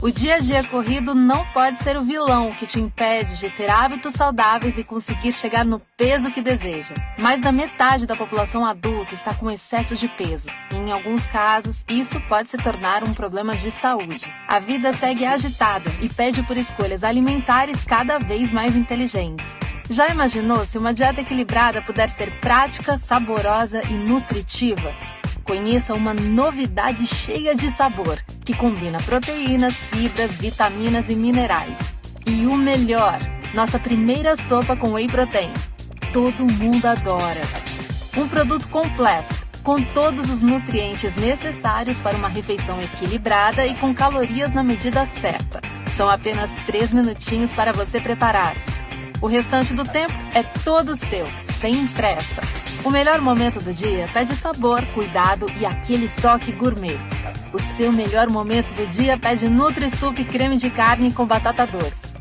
O dia a dia corrido não pode ser o vilão que te impede de ter hábitos saudáveis e conseguir chegar no peso que deseja. Mais da metade da população adulta está com excesso de peso. E, em alguns casos, isso pode se tornar um problema de saúde. A vida segue agitada e pede por escolhas alimentares cada vez mais inteligentes. Já imaginou se uma dieta equilibrada puder ser prática, saborosa e nutritiva? Conheça uma novidade cheia de sabor, que combina proteínas, fibras, vitaminas e minerais. E o melhor, nossa primeira sopa com whey protein. Todo mundo adora. Um produto completo, com todos os nutrientes necessários para uma refeição equilibrada e com calorias na medida certa. São apenas 3 minutinhos para você preparar. O restante do tempo é todo seu, sem pressa. O melhor momento do dia pede sabor, cuidado e aquele toque gourmet. O seu melhor momento do dia pede Nutri-Sup creme de carne com batata doce.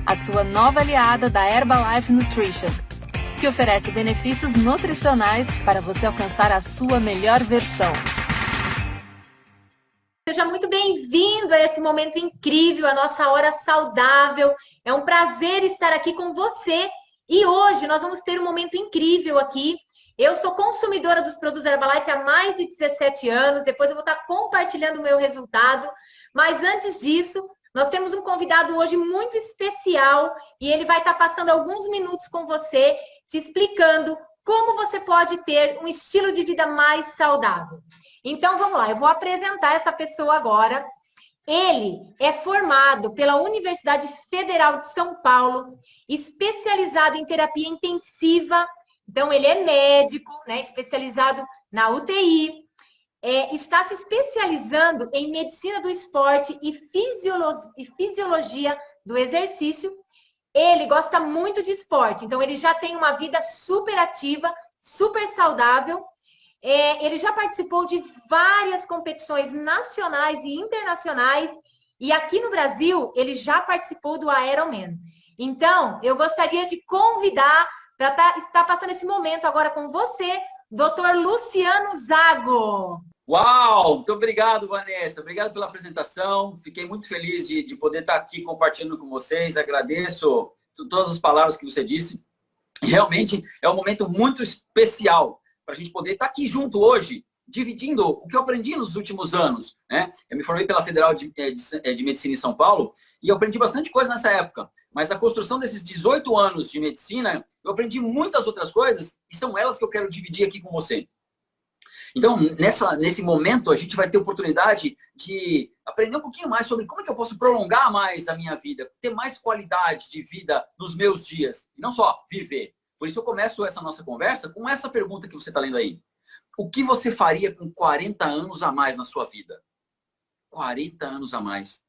A sua nova aliada da Herbalife Nutrition, que oferece benefícios nutricionais para você alcançar a sua melhor versão. Seja muito bem-vindo a esse momento incrível, a nossa hora saudável. É um prazer estar aqui com você. E hoje nós vamos ter um momento incrível aqui. Eu sou consumidora dos produtos Herbalife há mais de 17 anos. Depois eu vou estar compartilhando o meu resultado. Mas antes disso, nós temos um convidado hoje muito especial. E ele vai estar passando alguns minutos com você, te explicando como você pode ter um estilo de vida mais saudável. Então vamos lá, eu vou apresentar essa pessoa agora. Ele é formado pela Universidade Federal de São Paulo, especializado em terapia intensiva. Então, ele é médico, né, especializado na UTI. Está se especializando em medicina do esporte e fisiologia do exercício. Ele gosta muito de esporte, então ele já tem uma vida super ativa, super saudável. Ele já participou de várias competições nacionais e internacionais. E aqui no Brasil, ele já participou do Ironman. Então, eu gostaria de convidar para estar passando esse momento agora com você, Dr. Luciano Zago. Uau! Muito obrigado, Vanessa. Obrigado pela apresentação. Fiquei muito feliz de poder estar aqui compartilhando com vocês. Agradeço todas as palavras que você disse. Realmente é um momento muito especial para a gente poder estar aqui junto hoje, dividindo o que eu aprendi nos últimos anos, né? Eu me formei pela Federal de Medicina em São Paulo e eu aprendi bastante coisa nessa época. Mas a construção desses 18 anos de medicina, eu aprendi muitas outras coisas e são elas que eu quero dividir aqui com você. Então, nesse momento, a gente vai ter oportunidade de aprender um pouquinho mais sobre como é que eu posso prolongar mais a minha vida, ter mais qualidade de vida nos meus dias, e não só viver. Por isso eu começo essa nossa conversa com essa pergunta que você está lendo aí. O que você faria com 40 anos a mais na sua vida? 40 anos a mais.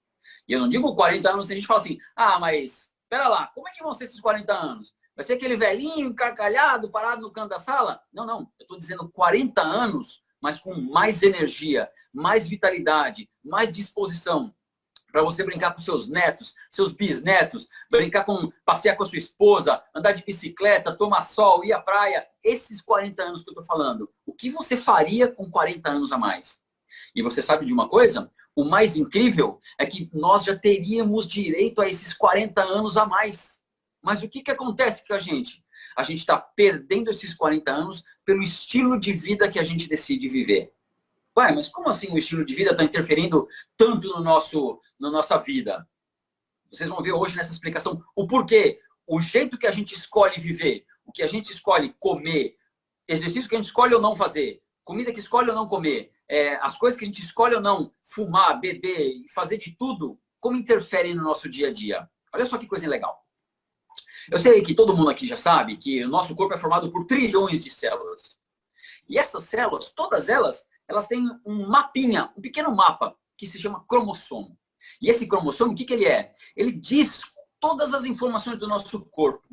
E eu não digo 40 anos, tem gente que fala assim, mas, pera lá, como é que vão ser esses 40 anos? Vai ser aquele velhinho, encarcalhado, parado no canto da sala? Não, não. Eu estou dizendo 40 anos, mas com mais energia, mais vitalidade, mais disposição. Para você brincar com seus netos, seus bisnetos, passear com a sua esposa, andar de bicicleta, tomar sol, ir à praia. Esses 40 anos que eu estou falando. O que você faria com 40 anos a mais? E você sabe de uma coisa? O mais incrível é que nós já teríamos direito a esses 40 anos a mais. Mas o que acontece com a gente? A gente está perdendo esses 40 anos pelo estilo de vida que a gente decide viver. Ué, mas como assim o estilo de vida está interferindo tanto na nossa vida? Vocês vão ver hoje nessa explicação o porquê. O jeito que a gente escolhe viver, o que a gente escolhe comer, exercício que a gente escolhe ou não fazer, comida que escolhe ou não comer, as coisas que a gente escolhe ou não fumar, beber, fazer de tudo, como interferem no nosso dia a dia. Olha só que coisa legal. Eu sei que todo mundo aqui já sabe que o nosso corpo é formado por trilhões de células. E essas células, todas elas têm um mapinha, um pequeno mapa, que se chama cromossomo. E esse cromossomo, o que ele é? Ele diz todas as informações do nosso corpo.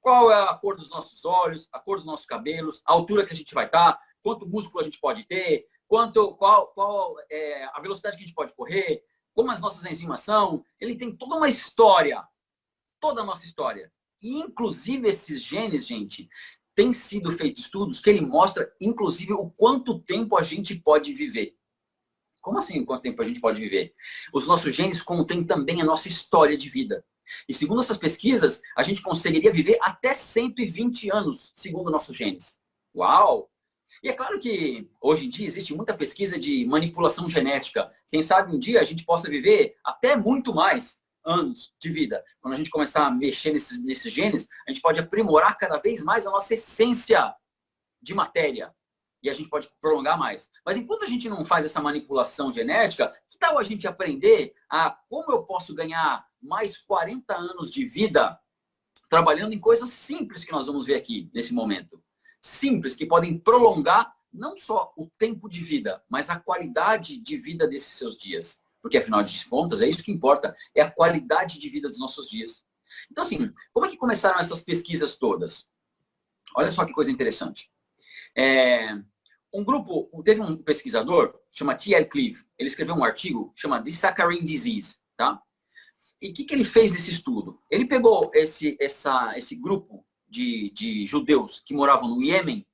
Qual é a cor dos nossos olhos, a cor dos nossos cabelos, a altura que a gente vai estar, quanto músculo a gente pode ter, qual é a velocidade que a gente pode correr, como as nossas enzimas são. Ele tem toda uma história. Toda a nossa história. E, inclusive, esses genes, gente, tem sido feito estudos que ele mostra, inclusive, o quanto tempo a gente pode viver. Como assim quanto tempo a gente pode viver? Os nossos genes contêm também a nossa história de vida. E segundo essas pesquisas, a gente conseguiria viver até 120 anos, segundo nossos genes. Uau! E é claro que hoje em dia existe muita pesquisa de manipulação genética. Quem sabe um dia a gente possa viver até muito mais anos de vida. Quando a gente começar a mexer nesses genes, a gente pode aprimorar cada vez mais a nossa essência de matéria. E a gente pode prolongar mais. Mas enquanto a gente não faz essa manipulação genética, que tal a gente aprender a como eu posso ganhar mais 40 anos de vida trabalhando em coisas simples que nós vamos ver aqui nesse momento. Simples, que podem prolongar não só o tempo de vida, mas a qualidade de vida desses seus dias. Porque, afinal de contas, é isso que importa, é a qualidade de vida dos nossos dias. Então, assim, como é que começaram essas pesquisas todas? Olha só que coisa interessante. Teve um pesquisador, chama T.L. Cleave, ele escreveu um artigo, chama The Saccharine Disease, tá? E o que ele fez nesse estudo? Ele pegou esse grupo de judeus que moravam no Iêmen,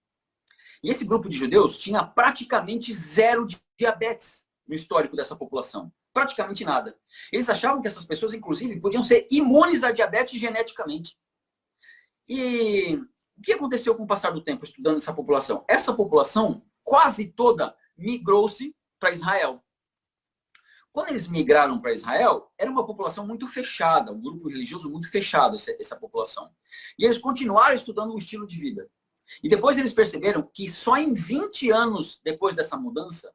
e esse grupo de judeus tinha praticamente zero de diabetes no histórico dessa população. Praticamente nada. Eles achavam que essas pessoas, inclusive, podiam ser imunes à diabetes geneticamente. E o que aconteceu com o passar do tempo estudando essa população? Essa população, quase toda, migrou-se para Israel. Quando eles migraram para Israel, era uma população muito fechada, um grupo religioso muito fechado, essa população. E eles continuaram estudando um estilo de vida. E depois eles perceberam que só em 20 anos depois dessa mudança,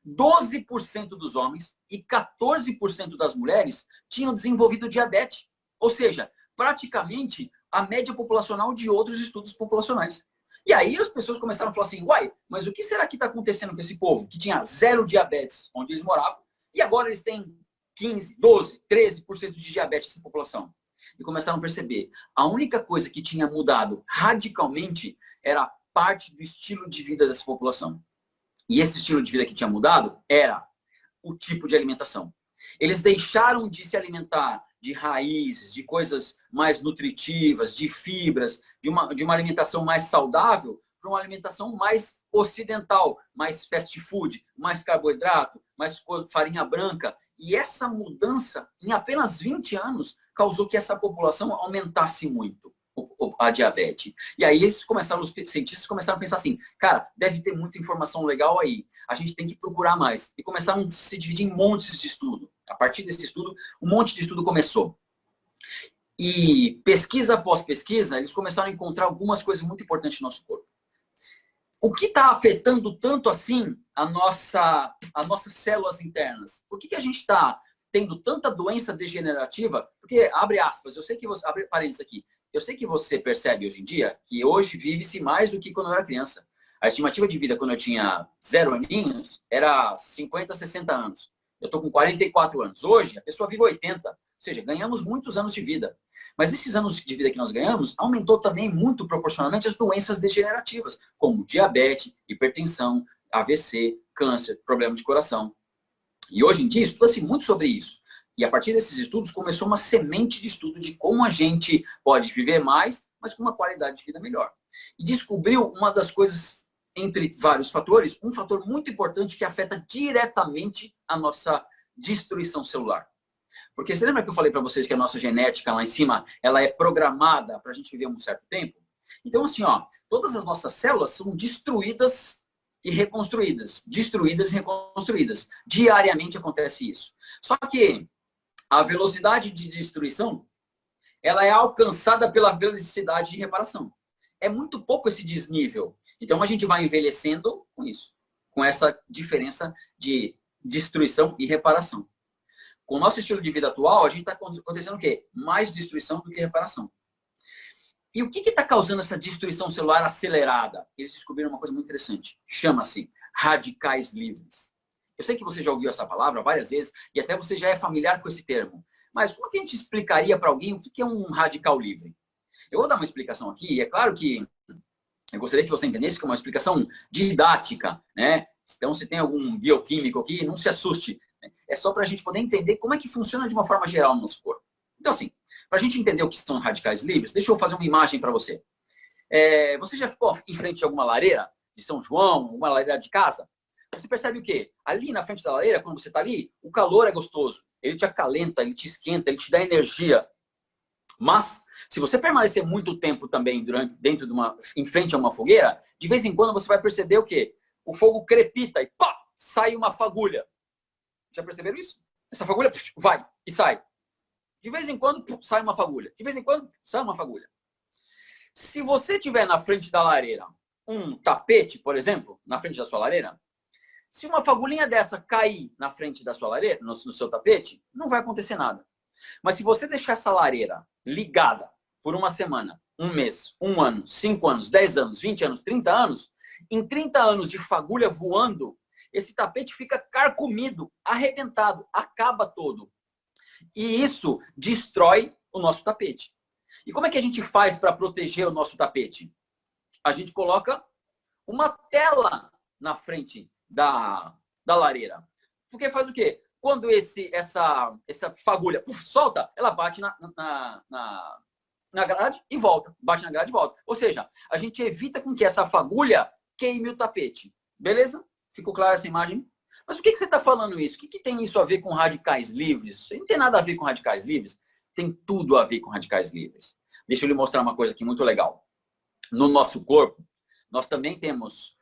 12% dos homens e 14% das mulheres tinham desenvolvido diabetes. Ou seja, praticamente a média populacional de outros estudos populacionais. E aí as pessoas começaram a falar assim, uai, mas o que será que está acontecendo com esse povo que tinha zero diabetes onde eles moravam e agora eles têm 15, 12, 13% de diabetes nessa população? E começaram a perceber, a única coisa que tinha mudado radicalmente era parte do estilo de vida dessa população. E esse estilo de vida que tinha mudado era o tipo de alimentação. Eles deixaram de se alimentar de raízes, de coisas mais nutritivas, de fibras, de uma alimentação mais saudável, para uma alimentação mais ocidental, mais fast food, mais carboidrato, mais farinha branca. E essa mudança, em apenas 20 anos, causou que essa população aumentasse muito a diabetes. E aí os cientistas começaram a pensar assim, cara, deve ter muita informação legal aí, a gente tem que procurar mais. E começaram a se dividir em montes de estudo. A partir desse estudo, um monte de estudo começou. E pesquisa após pesquisa, eles começaram a encontrar algumas coisas muito importantes no nosso corpo. O que está afetando tanto assim as nossas células internas? Por que a gente está tendo tanta doença degenerativa? Porque, abre aspas, abre parênteses aqui, eu sei que você percebe hoje em dia que hoje vive-se mais do que quando eu era criança. A estimativa de vida quando eu tinha 0 aninhos era 50, 60 anos. Eu estou com 44 anos. Hoje, a pessoa vive 80. Ou seja, ganhamos muitos anos de vida. Mas esses anos de vida que nós ganhamos, aumentou também muito proporcionalmente as doenças degenerativas, como diabetes, hipertensão, AVC, câncer, problema de coração. E hoje em dia, estuda-se muito sobre isso. E a partir desses estudos, começou uma semente de estudo de como a gente pode viver mais, mas com uma qualidade de vida melhor. E descobriu uma das coisas, entre vários fatores, um fator muito importante que afeta diretamente a nossa destruição celular. Porque você lembra que eu falei para vocês que a nossa genética lá em cima, ela é programada para a gente viver um certo tempo? Então, assim, ó, todas as nossas células são destruídas e reconstruídas. Destruídas e reconstruídas. Diariamente acontece isso. Só que a velocidade de destruição, ela é alcançada pela velocidade de reparação. É muito pouco esse desnível. Então, a gente vai envelhecendo com isso. Com essa diferença de destruição e reparação. Com o nosso estilo de vida atual, a gente está acontecendo o quê? Mais destruição do que reparação. E o que está causando essa destruição celular acelerada? Eles descobriram uma coisa muito interessante. Chama-se radicais livres. Eu sei que você já ouviu essa palavra várias vezes e até você já é familiar com esse termo. Mas como que a gente explicaria para alguém o que é um radical livre? Eu vou dar uma explicação aqui. E é claro que eu gostaria que você entendesse que é uma explicação didática, né? Então, se tem algum bioquímico aqui, não se assuste. É só para a gente poder entender como é que funciona de uma forma geral no nosso corpo. Então, assim, para a gente entender o que são radicais livres, deixa eu fazer uma imagem para você. Você já ficou em frente a alguma lareira de São João, uma lareira de casa? você percebe o quê? Ali na frente da lareira, quando você está ali, o calor é gostoso. Ele te acalenta, ele te esquenta, ele te dá energia. Mas, se você permanecer muito tempo também em frente a uma fogueira, de vez em quando você vai perceber o quê? O fogo crepita e pá, sai uma fagulha. Já perceberam isso? Essa fagulha vai e sai. De vez em quando sai uma fagulha. De vez em quando sai uma fagulha. Se você tiver na frente da lareira um tapete, por exemplo, na frente da sua lareira, se uma fagulhinha dessa cair na frente da sua lareira, no seu tapete, não vai acontecer nada. Mas se você deixar essa lareira ligada por uma semana, um mês, um ano, 5 anos, 10 anos, 20 anos, 30 anos, em 30 anos de fagulha voando, esse tapete fica carcomido, arrebentado, acaba todo. E isso destrói o nosso tapete. E como é que a gente faz para proteger o nosso tapete? A gente coloca uma tela na frente da lareira. Porque faz o quê? Quando essa fagulha solta, ela bate na grade e volta. Bate na grade e volta. Ou seja, a gente evita com que essa fagulha queime o tapete. Beleza? Ficou clara essa imagem? Mas por que você está falando isso? O que tem isso a ver com radicais livres? Isso não tem nada a ver com radicais livres. Tem tudo a ver com radicais livres. Deixa eu lhe mostrar uma coisa aqui muito legal. No nosso corpo, nós também temos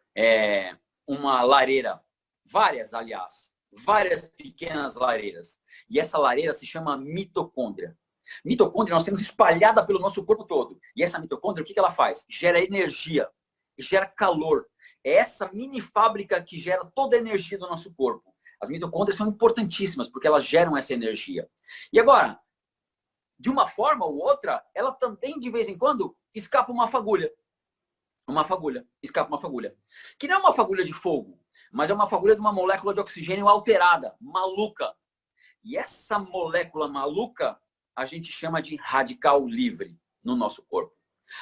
uma lareira, várias pequenas lareiras. E essa lareira se chama mitocôndria. Mitocôndria nós temos espalhada pelo nosso corpo todo. E essa mitocôndria, o que ela faz? Gera energia, gera calor. É essa mini fábrica que gera toda a energia do nosso corpo. As mitocôndrias são importantíssimas, porque elas geram essa energia. E agora, de uma forma ou outra, ela também, de vez em quando, escapa uma fagulha. Escapa uma fagulha. Que não é uma fagulha de fogo, mas é uma fagulha de uma molécula de oxigênio alterada, maluca. E essa molécula maluca, a gente chama de radical livre no nosso corpo.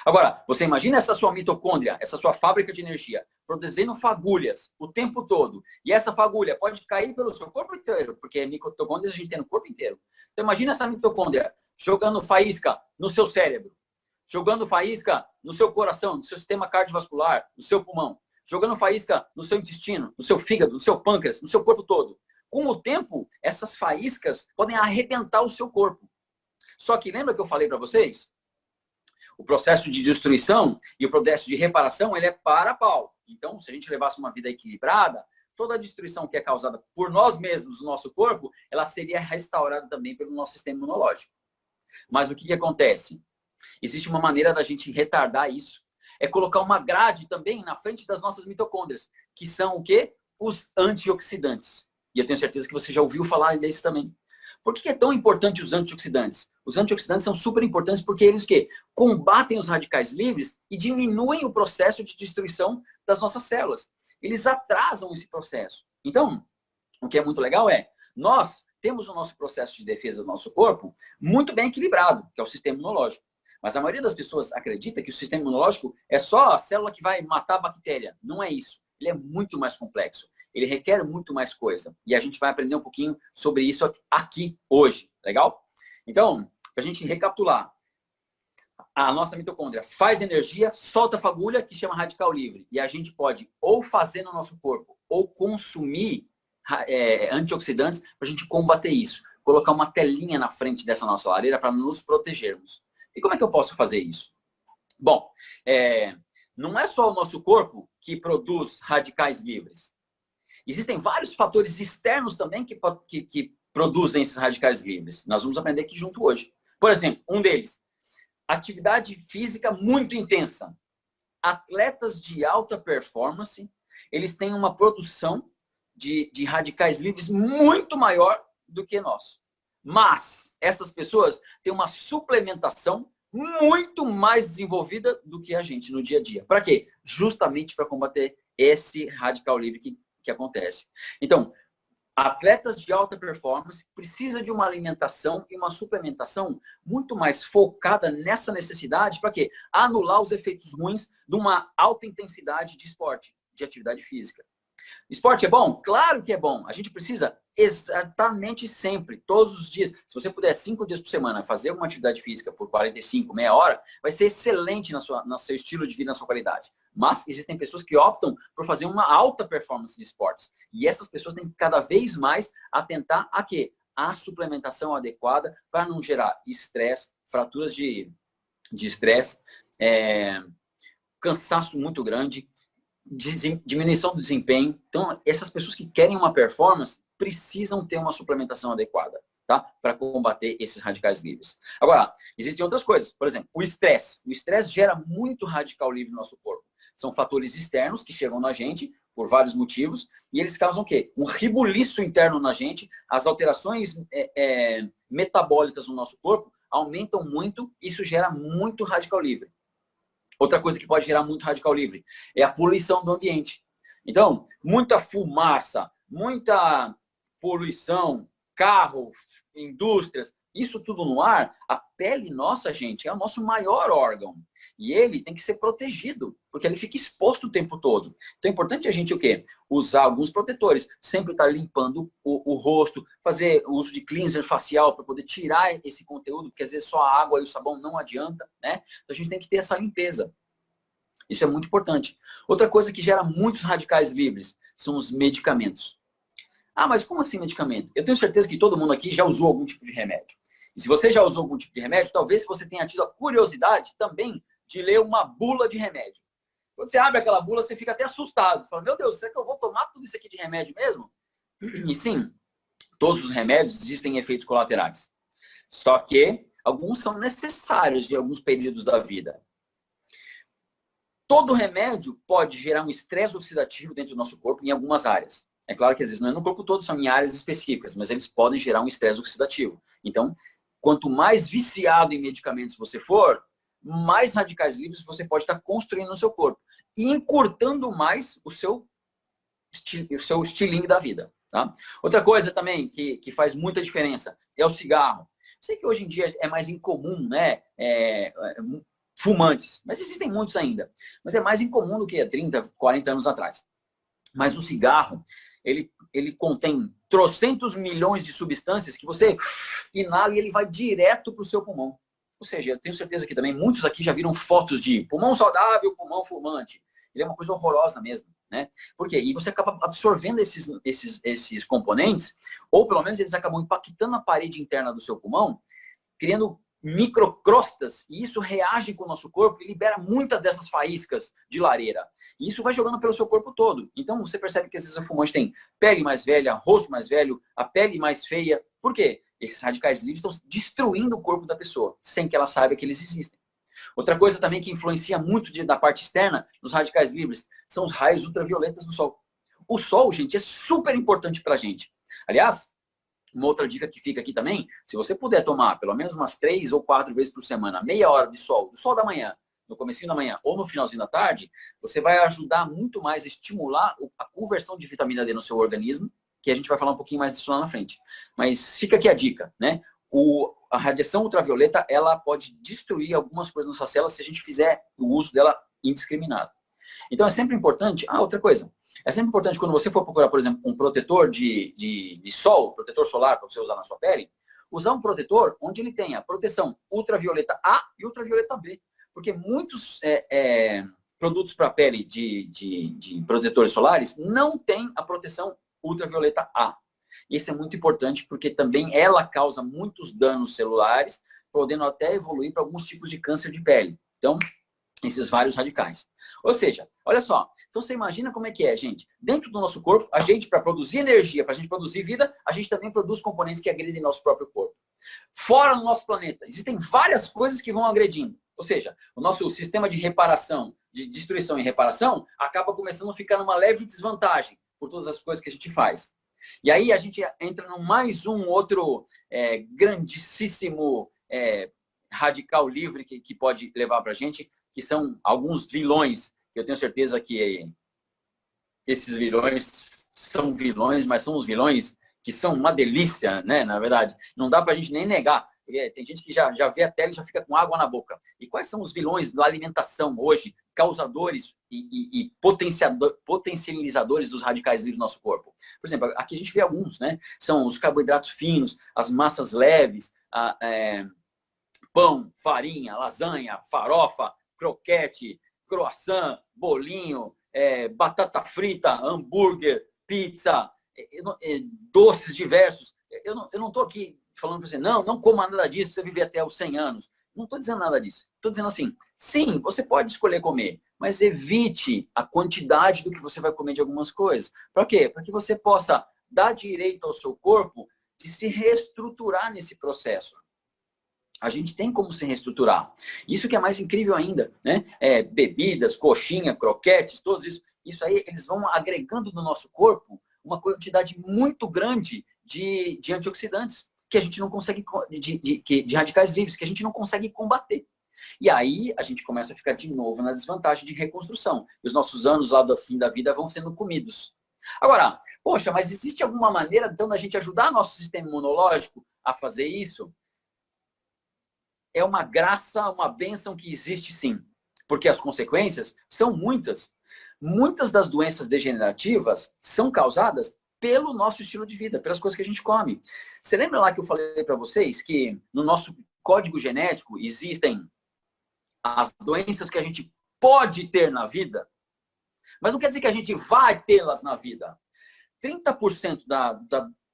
Agora, você imagina essa sua mitocôndria, essa sua fábrica de energia, produzindo fagulhas o tempo todo. E essa fagulha pode cair pelo seu corpo inteiro, porque mitocôndrias a gente tem no corpo inteiro. Então imagina essa mitocôndria jogando faísca no seu cérebro, jogando faísca no seu coração, no seu sistema cardiovascular, no seu pulmão, jogando faísca no seu intestino, no seu fígado, no seu pâncreas, no seu corpo todo. Com o tempo, essas faíscas podem arrebentar o seu corpo. Só que lembra que eu falei para vocês? O processo de destruição e o processo de reparação, ele é para pau. Então, se a gente levasse uma vida equilibrada, toda a destruição que é causada por nós mesmos no nosso corpo, ela seria restaurada também pelo nosso sistema imunológico. Mas o que acontece? Existe uma maneira da gente retardar isso. É colocar uma grade também na frente das nossas mitocôndrias, que são o quê? Os antioxidantes. E eu tenho certeza que você já ouviu falar desses também. Por que é tão importante os antioxidantes? Os antioxidantes são super importantes porque eles que combatem os radicais livres e diminuem o processo de destruição das nossas células. Eles atrasam esse processo. Então, o que é muito legal é, nós temos o nosso processo de defesa do nosso corpo muito bem equilibrado, que é o sistema imunológico. Mas a maioria das pessoas acredita que o sistema imunológico é só a célula que vai matar a bactéria. Não é isso. Ele é muito mais complexo. Ele requer muito mais coisa. E a gente vai aprender um pouquinho sobre isso aqui hoje. Legal? Então, para a gente recapitular. A nossa mitocôndria faz energia, solta fagulha, que chama radical livre. E a gente pode ou fazer no nosso corpo, ou consumir antioxidantes para a gente combater isso. Colocar uma telinha na frente dessa nossa lareira para nos protegermos. E como é que eu posso fazer isso? Bom, não é só o nosso corpo que produz radicais livres. Existem vários fatores externos também que produzem esses radicais livres. Nós vamos aprender aqui junto hoje. Por exemplo, um deles, atividade física muito intensa. Atletas de alta performance, eles têm uma produção de radicais livres muito maior do que nós. Mas essas pessoas têm uma suplementação muito mais desenvolvida do que a gente no dia a dia. Para quê? Justamente para combater esse radical livre que acontece. Então, atletas de alta performance precisam de uma alimentação e uma suplementação muito mais focada nessa necessidade para quê? Anular os efeitos ruins de uma alta intensidade de esporte, de atividade física. Esporte é bom? Claro que é bom. A gente precisa exatamente sempre, todos os dias. Se você puder 5 dias por semana fazer uma atividade física por 45, meia hora, vai ser excelente no seu estilo de vida, na sua qualidade. Mas existem pessoas que optam por fazer uma alta performance de esportes. E essas pessoas têm que cada vez mais atentar a quê? A suplementação adequada para não gerar estresse, fraturas de estresse, cansaço muito grande, diminuição do desempenho. Então, essas pessoas que querem uma performance precisam ter uma suplementação adequada, tá? Para combater esses radicais livres. Agora, existem outras coisas. Por exemplo, o estresse. O estresse gera muito radical livre no nosso corpo. São fatores externos que chegam na gente por vários motivos e eles causam o quê? Um rebuliço interno na gente. As alterações metabólicas no nosso corpo aumentam muito. Isso gera muito radical livre. Outra coisa que pode gerar muito radical livre é a poluição do ambiente. Então, muita fumaça, muita poluição, carros, indústrias, isso tudo no ar, a pele nossa, gente, é o nosso maior órgão. E ele tem que ser protegido, porque ele fica exposto o tempo todo. Então é importante a gente o quê? Usar alguns protetores, sempre estar limpando o rosto, fazer o uso de cleanser facial para poder tirar esse conteúdo, porque às vezes só a água e o sabão não adianta, né? Então a gente tem que ter essa limpeza. Isso é muito importante. Outra coisa que gera muitos radicais livres são os medicamentos. Ah, mas como assim medicamento? Eu tenho certeza que todo mundo aqui já usou algum tipo de remédio. E se você já usou algum tipo de remédio, talvez você tenha tido a curiosidade também de ler uma bula de remédio. Quando você abre aquela bula, você fica até assustado. Você fala, meu Deus, será que eu vou tomar tudo isso aqui de remédio mesmo? E sim, todos os remédios existem efeitos colaterais. Só que alguns são necessários em alguns períodos da vida. Todo remédio pode gerar um estresse oxidativo dentro do nosso corpo em algumas áreas. É claro que às vezes não é no corpo todo, são em áreas específicas, mas eles podem gerar um estresse oxidativo. Então, quanto mais viciado em medicamentos você for, mais radicais livres você pode estar construindo no seu corpo. E encurtando mais o seu estilingue da vida. Tá? Outra coisa também que faz muita diferença é o cigarro. Sei que hoje em dia é mais incomum, né? Fumantes, mas existem muitos ainda. Mas é mais incomum do que há 30, 40 anos atrás. Mas o cigarro, ele contém trocentos milhões de substâncias que você inala e ele vai direto para o seu pulmão. Ou seja, eu tenho certeza que também muitos aqui já viram fotos de pulmão saudável, pulmão fumante. Ele é uma coisa horrorosa mesmo, né? Por quê? E você acaba absorvendo esses componentes, ou pelo menos eles acabam impactando a parede interna do seu pulmão, criando microcrostas, e isso reage com o nosso corpo e libera muitas dessas faíscas de lareira. E isso vai jogando pelo seu corpo todo. Então você percebe que às vezes o fumante tem pele mais velha, rosto mais velho, a pele mais feia. Por quê? Esses radicais livres estão destruindo o corpo da pessoa, sem que ela saiba que eles existem. Outra coisa também que influencia muito da parte externa nos radicais livres são os raios ultravioletas do sol. O sol, gente, é super importante para a gente. Aliás, uma outra dica que fica aqui também, se você puder tomar pelo menos umas 3 ou 4 vezes por semana, meia hora de sol, do sol da manhã, no comecinho da manhã ou no finalzinho da tarde, você vai ajudar muito mais a estimular a conversão de vitamina D no seu organismo, que a gente vai falar um pouquinho mais disso lá na frente. Mas fica aqui a dica, né? A radiação ultravioleta, ela pode destruir algumas coisas nas suas células se a gente fizer o uso dela indiscriminado. Então é sempre importante, outra coisa, é sempre importante quando você for procurar, por exemplo, um protetor de sol, protetor solar para você usar na sua pele, usar um protetor onde ele tenha proteção ultravioleta A e ultravioleta B. Porque muitos produtos para a pele de protetores solares não têm a proteção ultravioleta A. Isso é muito importante porque também ela causa muitos danos celulares, podendo até evoluir para alguns tipos de câncer de pele. Então, esses vários radicais. Ou seja, olha só, então você imagina como é que é, gente. Dentro do nosso corpo, a gente, para produzir energia, para a gente produzir vida, a gente também produz componentes que agredem nosso próprio corpo. Fora no nosso planeta, existem várias coisas que vão agredindo. Ou seja, o nosso sistema de reparação, de destruição e reparação, acaba começando a ficar numa leve desvantagem por todas as coisas que a gente faz. E aí a gente entra num mais um outro grandíssimo radical livre que pode levar para a gente, que são alguns vilões, que eu tenho certeza que esses vilões são vilões, mas são os vilões que são uma delícia, né? Na verdade, não dá para a gente nem negar. Tem gente que já vê a tela e já fica com água na boca. E quais são os vilões da alimentação hoje, causadores e potencializadores dos radicais livres do nosso corpo? Por exemplo, aqui a gente vê alguns, né? São os carboidratos finos, as massas leves, pão, farinha, lasanha, farofa, croquete, croissant, bolinho, batata frita, hambúrguer, pizza, doces diversos. Eu não estou aqui falando para você, não coma nada disso, você viver até os 100 anos. Não estou dizendo nada disso. Estou dizendo assim, sim, você pode escolher comer, mas evite a quantidade do que você vai comer de algumas coisas. Para quê? Para que você possa dar direito ao seu corpo de se reestruturar nesse processo. A gente tem como se reestruturar. Isso que é mais incrível ainda, né? Bebidas, coxinha, croquetes, todos isso. Isso aí, eles vão agregando no nosso corpo uma quantidade muito grande de antioxidantes que a gente não consegue, de radicais livres, que a gente não consegue combater. E aí a gente começa a ficar de novo na desvantagem de reconstrução. E os nossos anos lá do fim da vida vão sendo comidos. Agora, poxa, mas existe alguma maneira então da gente ajudar nosso sistema imunológico a fazer isso? É uma graça, uma bênção que existe sim. Porque as consequências são muitas. Muitas das doenças degenerativas são causadas pelo nosso estilo de vida, pelas coisas que a gente come. Você lembra lá que eu falei para vocês que no nosso código genético existem as doenças que a gente pode ter na vida, mas não quer dizer que a gente vai tê-las na vida. 30%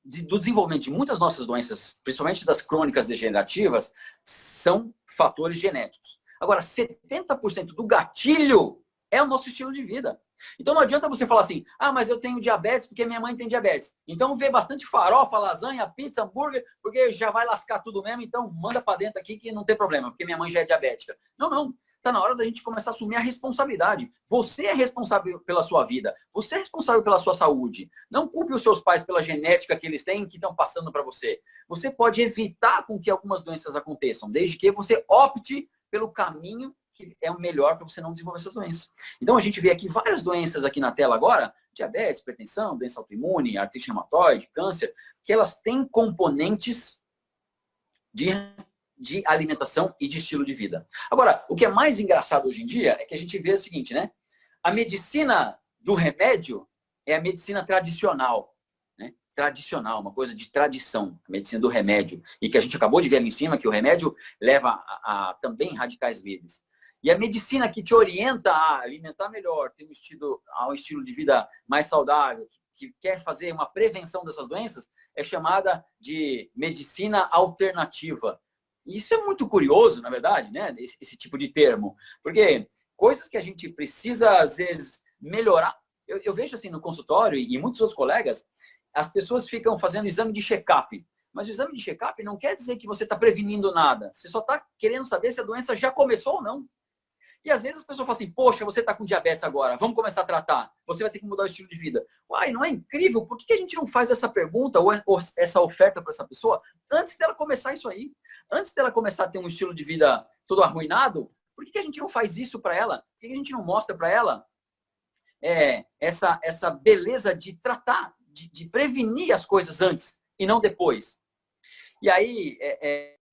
do desenvolvimento de muitas nossas doenças, principalmente das crônicas degenerativas, são fatores genéticos. Agora, 70% do gatilho é o nosso estilo de vida. Então não adianta você falar assim, mas eu tenho diabetes porque minha mãe tem diabetes. Então vê bastante farofa, lasanha, pizza, hambúrguer, porque já vai lascar tudo mesmo, então manda para dentro aqui que não tem problema, porque minha mãe já é diabética. Não. Está na hora da gente começar a assumir a responsabilidade. Você é responsável pela sua vida. Você é responsável pela sua saúde. Não culpe os seus pais pela genética que eles têm, que estão passando para você. Você pode evitar com que algumas doenças aconteçam, desde que você opte pelo caminho que é o melhor para você não desenvolver essas doenças. Então, a gente vê aqui várias doenças aqui na tela agora, diabetes, hipertensão, doença autoimune, artrite reumatoide, câncer, que elas têm componentes de alimentação e de estilo de vida. Agora, o que é mais engraçado hoje em dia é que a gente vê o seguinte, né? A medicina do remédio é a medicina tradicional, né? Tradicional, uma coisa de tradição, a medicina do remédio. E que a gente acabou de ver ali em cima, que o remédio leva a também radicais livres. E a medicina que te orienta a alimentar melhor, ter um estilo de vida mais saudável, que quer fazer uma prevenção dessas doenças, é chamada de medicina alternativa. E isso é muito curioso, na verdade, né? Esse tipo de termo. Porque coisas que a gente precisa, às vezes, melhorar. Eu vejo assim no consultório e muitos outros colegas, as pessoas ficam fazendo exame de check-up. Mas o exame de check-up não quer dizer que você está prevenindo nada. Você só está querendo saber se a doença já começou ou não. E às vezes as pessoas falam assim, poxa, você está com diabetes agora, vamos começar a tratar. Você vai ter que mudar o estilo de vida. Uai, não é incrível? Por que a gente não faz essa pergunta ou essa oferta para essa pessoa antes dela começar isso aí? Antes dela começar a ter um estilo de vida todo arruinado, por que a gente não faz isso para ela? Por que a gente não mostra para ela essa beleza de tratar, de prevenir as coisas antes e não depois? E aí,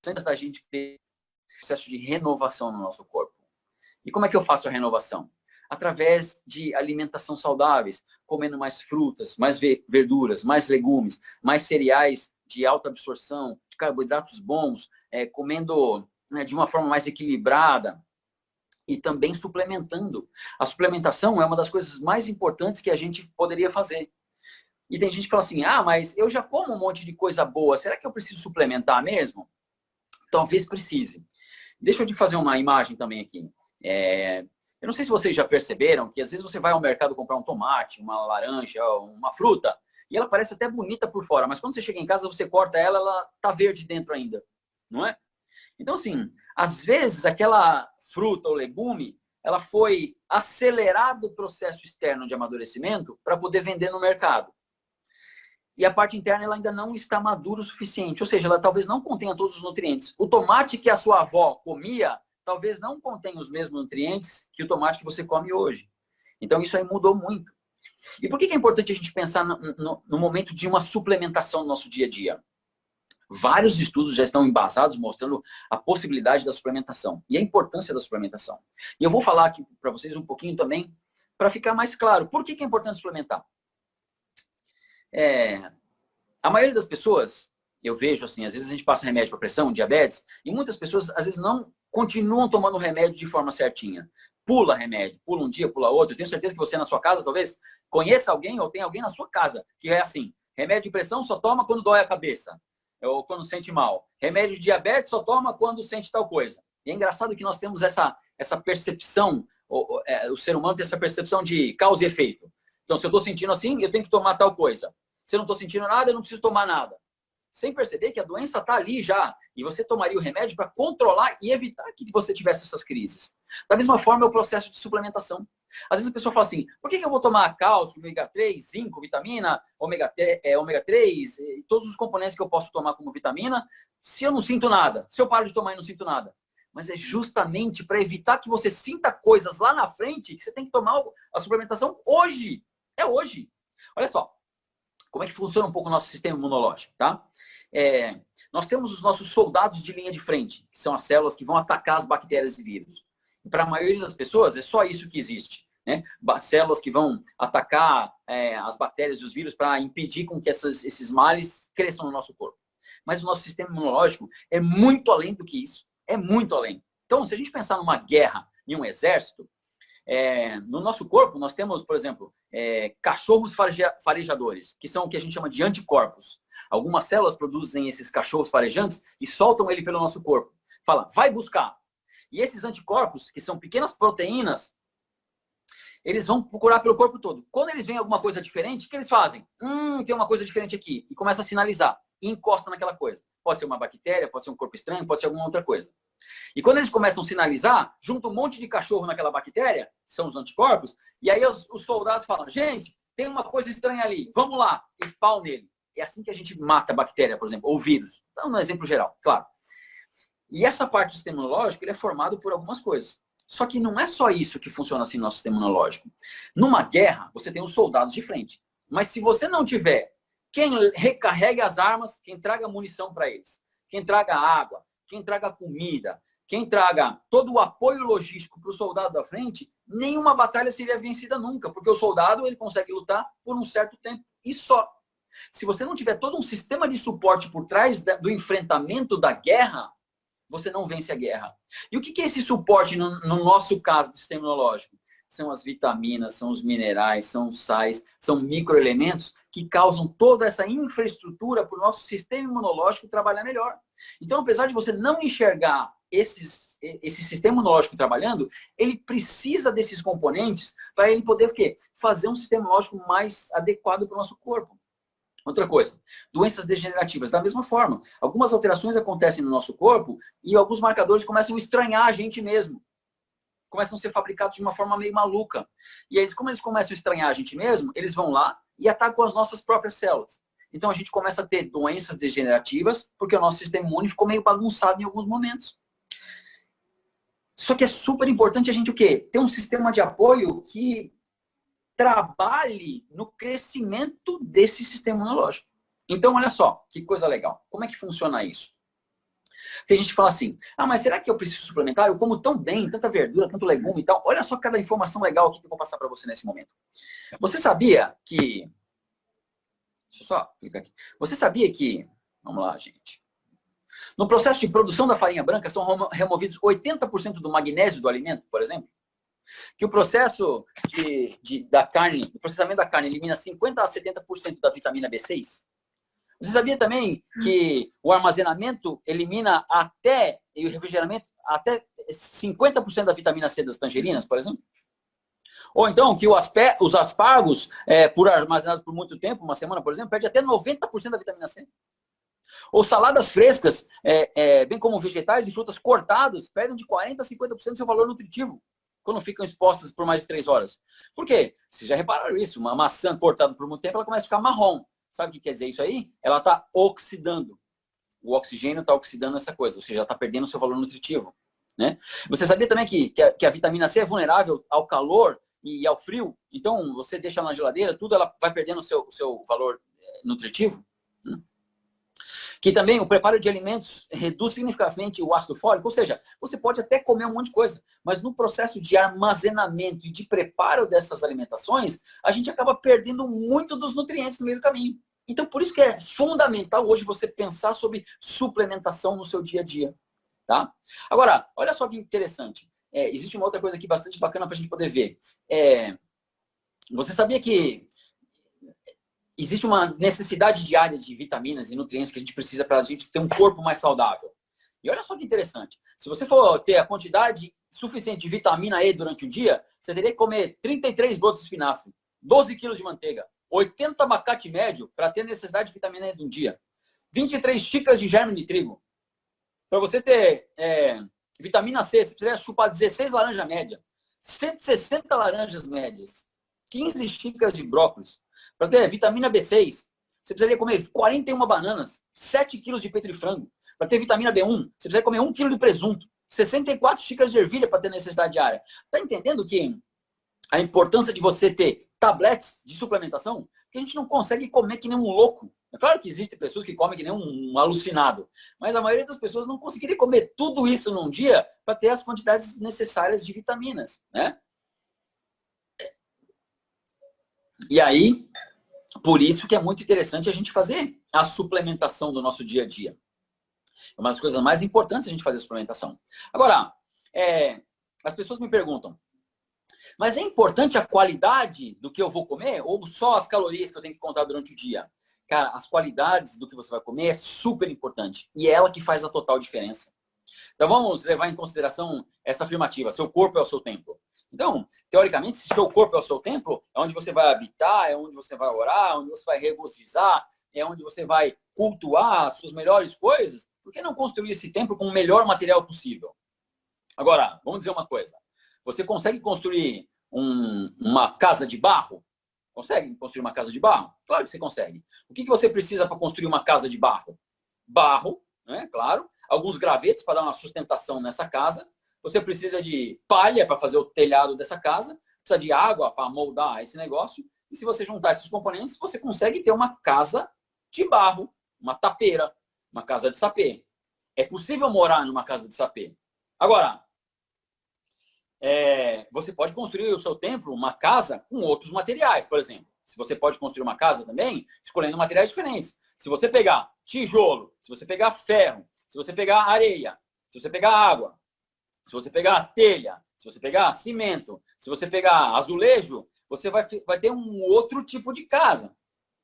antes da gente ter um processo de renovação no nosso corpo. E como é que eu faço a renovação? Através de alimentação saudáveis, comendo mais frutas, mais verduras, mais legumes, mais cereais de alta absorção, de carboidratos bons, comendo de uma forma mais equilibrada e também suplementando. A suplementação é uma das coisas mais importantes que a gente poderia fazer. E tem gente que fala assim, mas eu já como um monte de coisa boa, será que eu preciso suplementar mesmo? Talvez precise. Deixa eu te fazer uma imagem também aqui. Eu não sei se vocês já perceberam que às vezes você vai ao mercado comprar um tomate, uma laranja, uma fruta, e ela parece até bonita por fora, mas quando você chega em casa, você corta ela, ela tá verde dentro ainda, não é? Então, assim, às vezes aquela fruta ou legume, ela foi acelerado o processo externo de amadurecimento para poder vender no mercado. E a parte interna ela ainda não está madura o suficiente, ou seja, ela talvez não contenha todos os nutrientes. O tomate que a sua avó comia talvez não contenha os mesmos nutrientes que o tomate que você come hoje. Então, isso aí mudou muito. E por que é importante a gente pensar no momento de uma suplementação no nosso dia a dia? Vários estudos já estão embasados mostrando a possibilidade da suplementação e a importância da suplementação. E eu vou falar aqui para vocês um pouquinho também, para ficar mais claro. Por que é importante suplementar? A maioria das pessoas, eu vejo assim, às vezes a gente passa remédio para pressão, diabetes, e muitas pessoas às vezes não continuam tomando remédio de forma certinha. pula remédio, pula um dia, pula outro. Eu tenho certeza que você na sua casa talvez conheça alguém ou tenha alguém na sua casa que é assim, remédio de pressão só toma quando dói a cabeça ou quando sente mal. Remédio de diabetes só toma quando sente tal coisa. E é engraçado que nós temos essa percepção, o ser humano tem essa percepção de causa e efeito. Então, se eu estou sentindo assim, eu tenho que tomar tal coisa. Se eu não estou sentindo nada, eu não preciso tomar nada. Sem perceber que a doença está ali já. E você tomaria o remédio para controlar e evitar que você tivesse essas crises. Da mesma forma, é o processo de suplementação. Às vezes a pessoa fala assim, por que eu vou tomar cálcio, ômega 3, zinco, vitamina, ômega 3, e todos os componentes que eu posso tomar como vitamina, se eu não sinto nada? Se eu paro de tomar e não sinto nada? Mas é justamente para evitar que você sinta coisas lá na frente que você tem que tomar a suplementação hoje. É hoje. Olha só, como é que funciona um pouco o nosso sistema imunológico, tá? Nós temos os nossos soldados de linha de frente, que são as células que vão atacar as bactérias e vírus. Para a maioria das pessoas, é só isso que existe, né? Células que vão atacar as bactérias e os vírus para impedir com que esses males cresçam no nosso corpo. Mas o nosso sistema imunológico é muito além do que isso. É muito além. Então, se a gente pensar numa guerra, em um exército, no nosso corpo, nós temos, por exemplo, cachorros farejadores, que são o que a gente chama de anticorpos. Algumas células produzem esses cachorros farejantes e soltam ele pelo nosso corpo. Fala, vai buscar. E esses anticorpos, que são pequenas proteínas, eles vão procurar pelo corpo todo. Quando eles veem alguma coisa diferente, o que eles fazem? Tem uma coisa diferente aqui. E começa a sinalizar. E encosta naquela coisa. Pode ser uma bactéria, pode ser um corpo estranho, pode ser alguma outra coisa. E quando eles começam a sinalizar, junta um monte de cachorro naquela bactéria, que são os anticorpos, e aí os soldados falam, gente, tem uma coisa estranha ali, vamos lá, e pau nele. É assim que a gente mata a bactéria, por exemplo, ou vírus. Então, no exemplo geral, claro. E essa parte do sistema imunológico, ele é formado por algumas coisas. Só que não é só isso que funciona assim no nosso sistema imunológico. Numa guerra, você tem os soldados de frente. Mas se você não tiver quem recarregue as armas, quem traga munição para eles, quem traga água, quem traga comida, quem traga todo o apoio logístico para o soldado da frente, nenhuma batalha seria vencida nunca, porque o soldado ele consegue lutar por um certo tempo e só. Se você não tiver todo um sistema de suporte por trás do enfrentamento da guerra, você não vence a guerra. E o que é esse suporte no nosso caso do sistema imunológico? São as vitaminas, são os minerais, são os sais, são microelementos que causam toda essa infraestrutura para o nosso sistema imunológico trabalhar melhor. Então, apesar de você não enxergar esse sistema imunológico trabalhando, ele precisa desses componentes para ele poder o quê? Fazer um sistema imunológico mais adequado para o nosso corpo. Outra coisa, doenças degenerativas, da mesma forma. Algumas alterações acontecem no nosso corpo e alguns marcadores começam a estranhar a gente mesmo. Começam a ser fabricados de uma forma meio maluca. E aí, como eles começam a estranhar a gente mesmo, eles vão lá e atacam as nossas próprias células. Então, a gente começa a ter doenças degenerativas porque o nosso sistema imune ficou meio bagunçado em alguns momentos. Só que é super importante a gente o quê? Ter um sistema de apoio que trabalhe no crescimento desse sistema imunológico. Então, olha só, que coisa legal. Como é que funciona isso? Tem gente que fala assim, mas será que eu preciso suplementar? Eu como tão bem, tanta verdura, tanto legume e tal. Olha só cada informação legal aqui que eu vou passar para você nesse momento. Você sabia que... Deixa eu só clicar aqui. Você sabia que... Vamos lá, gente. No processo de produção da farinha branca são removidos 80% do magnésio do alimento, por exemplo? Que o processo da carne, o processamento da carne elimina 50% a 70% da vitamina B6? Você sabia também que o armazenamento elimina e o refrigeramento até 50% da vitamina C das tangerinas, por exemplo? Ou então que os aspargos, por armazenados por muito tempo, uma semana, por exemplo, perde até 90% da vitamina C. Ou saladas frescas, bem como vegetais e frutas cortados, perdem de 40% a 50% do seu valor nutritivo quando ficam expostas por mais de 3 horas. Por quê? Vocês já repararam isso? Uma maçã cortada por muito tempo, ela começa a ficar marrom. Sabe o que quer dizer isso aí? Ela está oxidando. O oxigênio está oxidando essa coisa, ou seja, está perdendo o seu valor nutritivo. Né? Você sabia também que a vitamina C é vulnerável ao calor e ao frio? Então, você deixa na geladeira, tudo ela vai perdendo o seu valor nutritivo? Que também o preparo de alimentos reduz significativamente o ácido fólico, ou seja, você pode até comer um monte de coisa, mas no processo de armazenamento e de preparo dessas alimentações, a gente acaba perdendo muito dos nutrientes no meio do caminho. Então, por isso que é fundamental hoje você pensar sobre suplementação no seu dia a dia. Tá? Agora, olha só que interessante. existe uma outra coisa aqui bastante bacana para a gente poder ver. Você sabia que existe uma necessidade diária de vitaminas e nutrientes que a gente precisa para a gente ter um corpo mais saudável? E olha só que interessante. Se você for ter a quantidade suficiente de vitamina E durante o dia, você teria que comer 33 brotos de espinafre, 12 quilos de manteiga, 80 abacate médio para ter necessidade de vitamina E de um dia, 23 xícaras de germe de trigo. Para você ter vitamina C, você precisa chupar 16 laranjas médias, 160 laranjas médias, 15 xícaras de brócolis. Para ter vitamina B6, você precisaria comer 41 bananas, 7 quilos de peito de frango. Para ter vitamina B1, você precisaria comer 1 quilo de presunto, 64 xícaras de ervilha para ter necessidade diária. Está entendendo que a importância de você ter tabletes de suplementação? Porque a gente não consegue comer que nem um louco. É claro que existem pessoas que comem que nem um alucinado, mas a maioria das pessoas não conseguiria comer tudo isso num dia para ter as quantidades necessárias de vitaminas, né? E aí, por isso que é muito interessante a gente fazer a suplementação do nosso dia a dia. É uma das coisas mais importantes a gente fazer a suplementação. Agora, as pessoas me perguntam, mas é importante a qualidade do que eu vou comer ou só as calorias que eu tenho que contar durante o dia? Cara, as qualidades do que você vai comer é super importante e é ela que faz a total diferença. Então vamos levar em consideração essa afirmativa, seu corpo é o seu templo. Então, teoricamente, se seu corpo é o seu templo, é onde você vai habitar, é onde você vai orar, é onde você vai regozijar, é onde você vai cultuar as suas melhores coisas, por que não construir esse templo com o melhor material possível? Agora, vamos dizer uma coisa. Você consegue construir uma casa de barro? Consegue construir uma casa de barro? Claro que você consegue. O que você precisa para construir uma casa de barro? Barro, né? Claro. Alguns gravetos para dar uma sustentação nessa casa. Você precisa de palha para fazer o telhado dessa casa. Precisa de água para moldar esse negócio. E se você juntar esses componentes, você consegue ter uma casa de barro, uma tapeira, uma casa de sapê. É possível morar numa casa de sapê. Agora, você pode construir o seu templo, uma casa, com outros materiais, por exemplo. Se você pode construir uma casa também, escolhendo materiais diferentes. Se você pegar tijolo, se você pegar ferro, se você pegar areia, se você pegar água, se você pegar telha, se você pegar cimento, se você pegar azulejo, você vai ter um outro tipo de casa.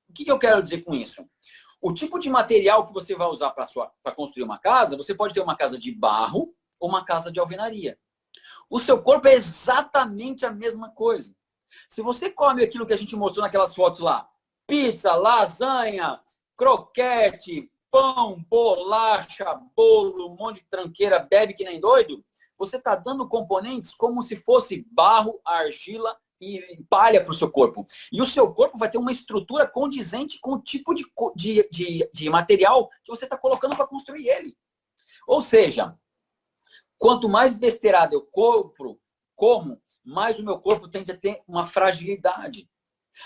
O que eu quero dizer com isso? O tipo de material que você vai usar para construir uma casa, você pode ter uma casa de barro ou uma casa de alvenaria. O seu corpo é exatamente a mesma coisa. Se você come aquilo que a gente mostrou naquelas fotos lá, pizza, lasanha, croquete, pão, bolacha, bolo, um monte de tranqueira, bebe que nem doido, você está dando componentes como se fosse barro, argila e palha para o seu corpo. E o seu corpo vai ter uma estrutura condizente com o tipo de material que você está colocando para construir ele. Ou seja, quanto mais besteirada eu como, mais o meu corpo tende a ter uma fragilidade.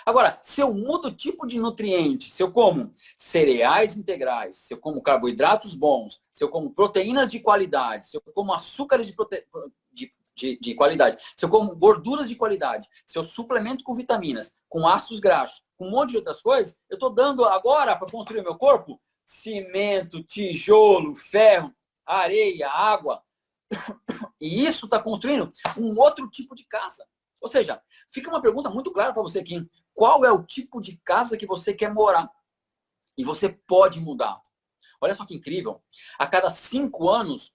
Agora, se eu mudo o tipo de nutriente, se eu como cereais integrais, se eu como carboidratos bons, se eu como proteínas de qualidade, se eu como açúcares de qualidade, se eu como gorduras de qualidade, se eu suplemento com vitaminas, com ácidos graxos, com um monte de outras coisas, eu estou dando agora para construir o meu corpo cimento, tijolo, ferro, areia, água. E isso está construindo um outro tipo de casa. Ou seja, fica uma pergunta muito clara para você aqui. Qual é o tipo de casa que você quer morar? E você pode mudar. Olha só que incrível. A cada 5 anos,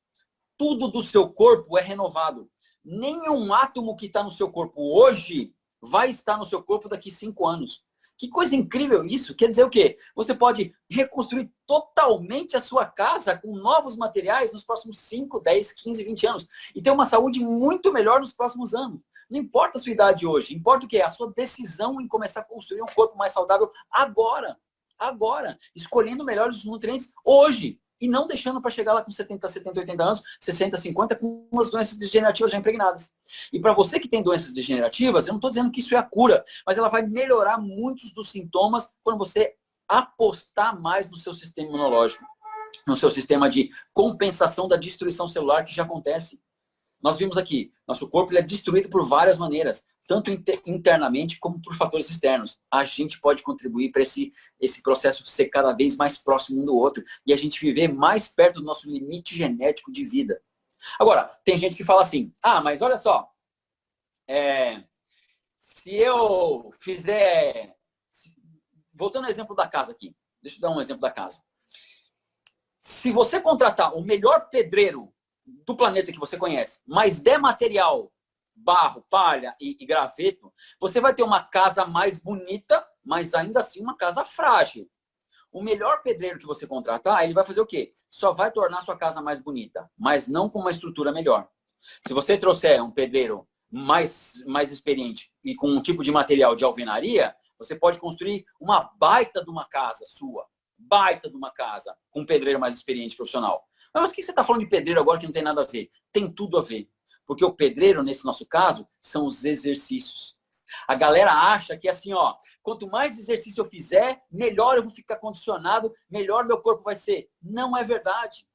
tudo do seu corpo é renovado. Nenhum átomo que está no seu corpo hoje vai estar no seu corpo daqui 5 anos. Que coisa incrível isso. Quer dizer o quê? Você pode reconstruir totalmente a sua casa com novos materiais nos próximos 5, 10, 15, 20 anos. E ter uma saúde muito melhor nos próximos anos. Não importa a sua idade hoje. Importa o quê? A sua decisão em começar a construir um corpo mais saudável agora. Agora. Escolhendo melhores nutrientes hoje. E não deixando para chegar lá com 70, 80 anos, 60, 50, com umas doenças degenerativas já impregnadas. E para você que tem doenças degenerativas, eu não estou dizendo que isso é a cura, mas ela vai melhorar muitos dos sintomas quando você apostar mais no seu sistema imunológico, no seu sistema de compensação da destruição celular que já acontece. Nós vimos aqui, nosso corpo ele é destruído por várias maneiras, tanto internamente como por fatores externos. A gente pode contribuir para esse processo ser cada vez mais próximo um do outro e a gente viver mais perto do nosso limite genético de vida. Agora, tem gente que fala assim, mas olha só, se eu fizer... Voltando ao exemplo da casa aqui. Deixa eu dar um exemplo da casa. Se você contratar o melhor pedreiro do planeta que você conhece, mas der material, barro, palha e graveto, você vai ter uma casa mais bonita, mas ainda assim uma casa frágil. O melhor pedreiro que você contratar, ele vai fazer o quê? Só vai tornar a sua casa mais bonita, mas não com uma estrutura melhor. Se você trouxer um pedreiro mais experiente e com um tipo de material de alvenaria, você pode construir uma baita de uma casa sua. Baita de uma casa com um pedreiro mais experiente profissional. Mas o que você está falando de pedreiro agora que não tem nada a ver? Tem tudo a ver. Porque o pedreiro, nesse nosso caso, são os exercícios. A galera acha que assim, quanto mais exercício eu fizer, melhor eu vou ficar condicionado, melhor meu corpo vai ser. Não é verdade.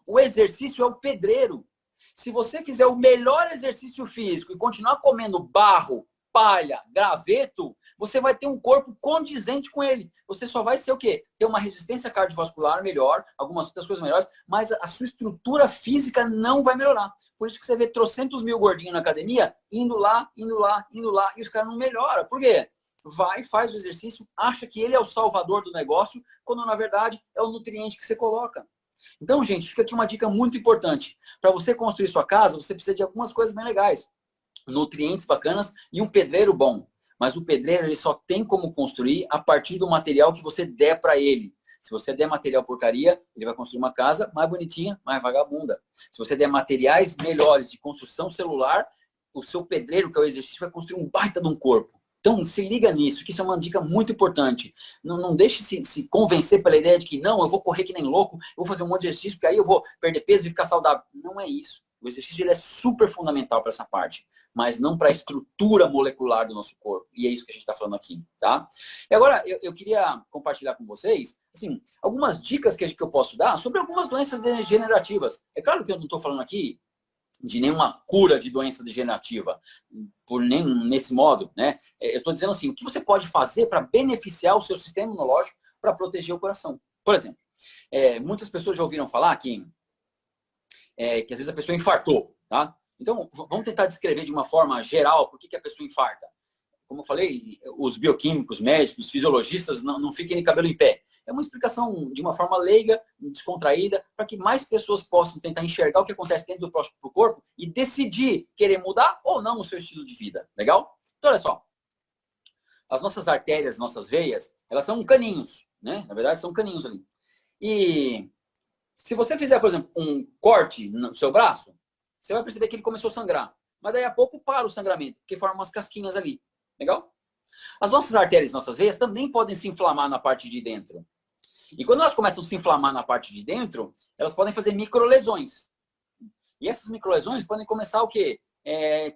O exercício é o pedreiro. Se você fizer o melhor exercício físico e continuar comendo barro, palha, graveto, você vai ter um corpo condizente com ele. Você só vai ser o quê? Ter uma resistência cardiovascular melhor, algumas outras coisas melhores, mas a sua estrutura física não vai melhorar. Por isso que você vê trocentos mil gordinhos na academia, indo lá, e os caras não melhoram. Por quê? Vai, faz o exercício, acha que ele é o salvador do negócio, quando na verdade é o nutriente que você coloca. Então, gente, fica aqui uma dica muito importante. Para você construir sua casa, você precisa de algumas coisas bem legais. Nutrientes bacanas e um pedreiro bom. Mas o pedreiro ele só tem como construir a partir do material que você der para ele. Se você der material porcaria, ele vai construir uma casa mais bonitinha, mais vagabunda. Se você der materiais melhores de construção celular, o seu pedreiro, que é o exercício, vai construir um baita de um corpo. Então, se liga nisso, que isso é uma dica muito importante. Não deixe se convencer pela ideia de que não, eu vou correr que nem louco, eu vou fazer um monte de exercício, porque aí eu vou perder peso e ficar saudável. Não é isso. O exercício ele é super fundamental para essa parte, mas não para a estrutura molecular do nosso corpo. E é isso que a gente está falando aqui, tá? E agora, eu queria compartilhar com vocês, assim, algumas dicas que eu posso dar sobre algumas doenças degenerativas. É claro que eu não estou falando aqui de nenhuma cura de doença degenerativa, por nem nesse modo, né? Eu estou dizendo assim, o que você pode fazer para beneficiar o seu sistema imunológico para proteger o coração. Por exemplo, muitas pessoas já ouviram falar que às vezes a pessoa infartou, tá? Então, vamos tentar descrever de uma forma geral por que a pessoa infarta. Como eu falei, os bioquímicos, médicos, fisiologistas não fiquem de cabelo em pé. É uma explicação de uma forma leiga, descontraída, para que mais pessoas possam tentar enxergar o que acontece dentro do próprio corpo e decidir querer mudar ou não o seu estilo de vida. Legal? Então, olha só. As nossas artérias, nossas veias, elas são caninhos, né? Na verdade, são caninhos ali. E se você fizer, por exemplo, um corte no seu braço, você vai perceber que ele começou a sangrar. Mas daí a pouco para o sangramento, porque forma umas casquinhas ali. Legal? As nossas artérias, nossas veias também podem se inflamar na parte de dentro. E quando elas começam a se inflamar na parte de dentro, elas podem fazer microlesões. E essas microlesões podem começar o quê?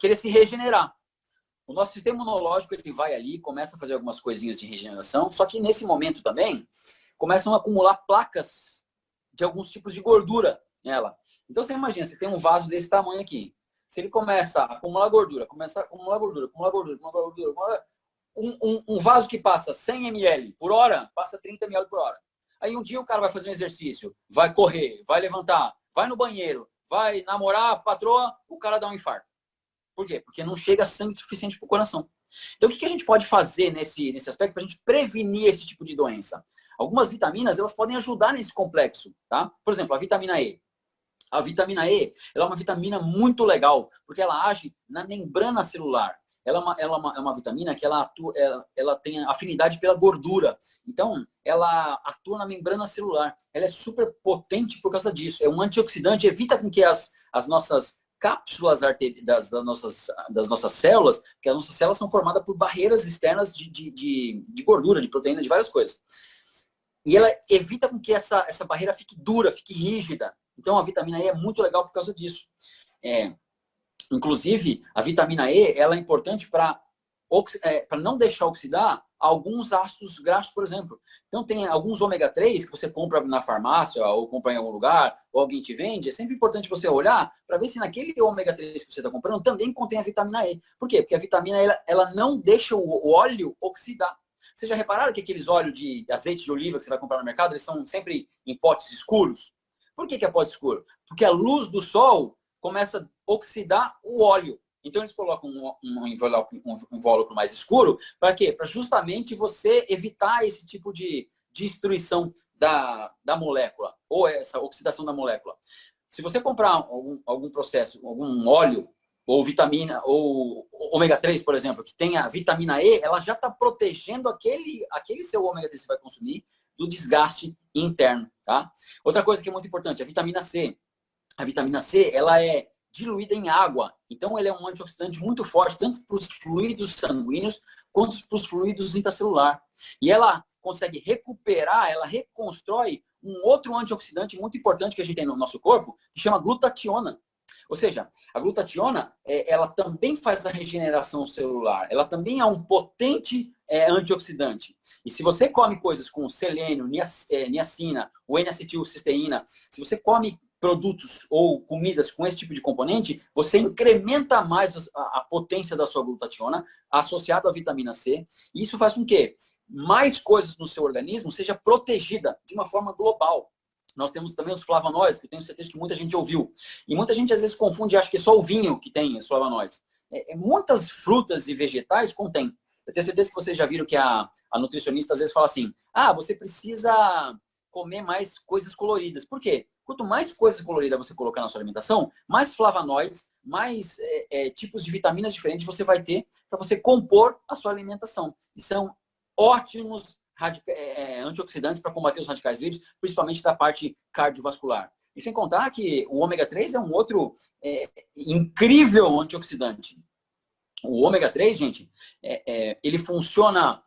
Querer se regenerar. O nosso sistema imunológico ele vai ali, começa a fazer algumas coisinhas de regeneração, só que nesse momento também começam a acumular placas de alguns tipos de gordura nela. Então você imagina, você tem um vaso desse tamanho aqui. Se ele começa a acumular gordura, um vaso que passa 100 ml por hora, passa 30 ml por hora. Aí um dia o cara vai fazer um exercício, vai correr, vai levantar, vai no banheiro, vai namorar a patroa, o cara dá um infarto. Por quê? Porque não chega sangue suficiente para o coração. Então o que a gente pode fazer nesse aspecto para a gente prevenir esse tipo de doença? Algumas vitaminas, elas podem ajudar nesse complexo, tá? Por exemplo, a vitamina E. A vitamina E, ela é uma vitamina muito legal, porque ela age na membrana celular. Ela é uma vitamina que ela tem afinidade pela gordura. Então, ela atua na membrana celular. Ela é super potente por causa disso. É um antioxidante, evita com que as nossas cápsulas das nossas células, que as nossas células são formadas por barreiras externas de gordura, de proteína, de várias coisas. E ela evita com que essa barreira fique dura, fique rígida. Então, a vitamina E é muito legal por causa disso. Inclusive, a vitamina E ela é importante para não deixar oxidar alguns ácidos graxos, por exemplo. Então, tem alguns ômega 3 que você compra na farmácia ou compra em algum lugar, ou alguém te vende. É sempre importante você olhar para ver se naquele ômega 3 que você está comprando também contém a vitamina E. Por quê? Porque a vitamina E ela não deixa o óleo oxidar. Vocês já repararam que aqueles óleos de azeite de oliva que você vai comprar no mercado, eles são sempre em potes escuros? Por que é pote escuro? Porque a luz do sol começa a oxidar o óleo. Então, eles colocam um invólucro mais escuro. Para quê? Para justamente você evitar esse tipo de destruição da molécula, ou essa oxidação da molécula. Se você comprar algum processo, algum óleo, ou vitamina, ou ômega 3, por exemplo, que tem a vitamina E, ela já está protegendo aquele seu ômega 3 que você vai consumir do desgaste interno, tá? Outra coisa que é muito importante, a vitamina C. A vitamina C, ela é diluída em água. Então, ele é um antioxidante muito forte, tanto para os fluidos sanguíneos, quanto para os fluidos intracelular. E ela consegue recuperar, ela reconstrói um outro antioxidante muito importante que a gente tem no nosso corpo, que chama glutationa. Ou seja, a glutationa, ela também faz a regeneração celular. Ela também é um potente antioxidante. E se você come coisas com selênio, niacina, ou N-acetilcisteína, se você come produtos ou comidas com esse tipo de componente, você incrementa mais a potência da sua glutationa, associado à vitamina C. E isso faz com que mais coisas no seu organismo seja protegida de uma forma global. Nós temos também os flavonoides, que eu tenho certeza que muita gente ouviu. E muita gente às vezes confunde e acha que é só o vinho que tem os flavonoides. Muitas frutas e vegetais contêm. Eu tenho certeza que vocês já viram que a nutricionista às vezes fala assim, você precisa comer mais coisas coloridas. Por quê? Quanto mais coisas coloridas você colocar na sua alimentação, mais flavonoides, mais tipos de vitaminas diferentes você vai ter para você compor a sua alimentação. E são ótimos antioxidantes para combater os radicais livres, principalmente da parte cardiovascular. E sem contar que o ômega 3 é um outro incrível antioxidante. O ômega 3, gente, ele funciona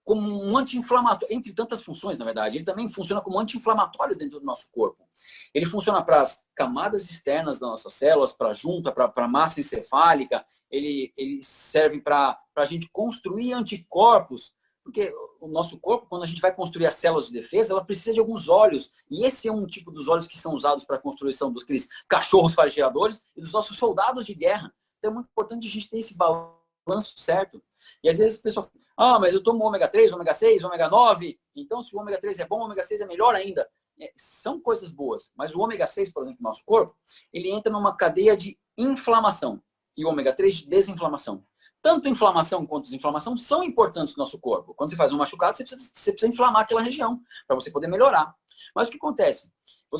como um anti-inflamatório, entre tantas funções, na verdade. Ele também funciona como anti-inflamatório dentro do nosso corpo. Ele funciona para as camadas externas das nossas células, para a junta, para a massa encefálica. Ele serve para a gente construir anticorpos. Porque o nosso corpo, quando a gente vai construir as células de defesa, ela precisa de alguns óleos. E esse é um tipo dos óleos que são usados para a construção dos cachorros flageladores e dos nossos soldados de guerra. Então é muito importante a gente ter esse balanço certo. E às vezes a pessoa fala, mas eu tomo ômega 3, ômega 6, ômega 9, então se o ômega 3 é bom, o ômega 6 é melhor ainda. São coisas boas, mas o ômega 6, por exemplo, no nosso corpo, ele entra numa cadeia de inflamação e o ômega 3 de desinflamação. Tanto inflamação quanto desinflamação são importantes no nosso corpo. Quando você faz um machucado, você precisa inflamar aquela região para você poder melhorar. Mas o que acontece?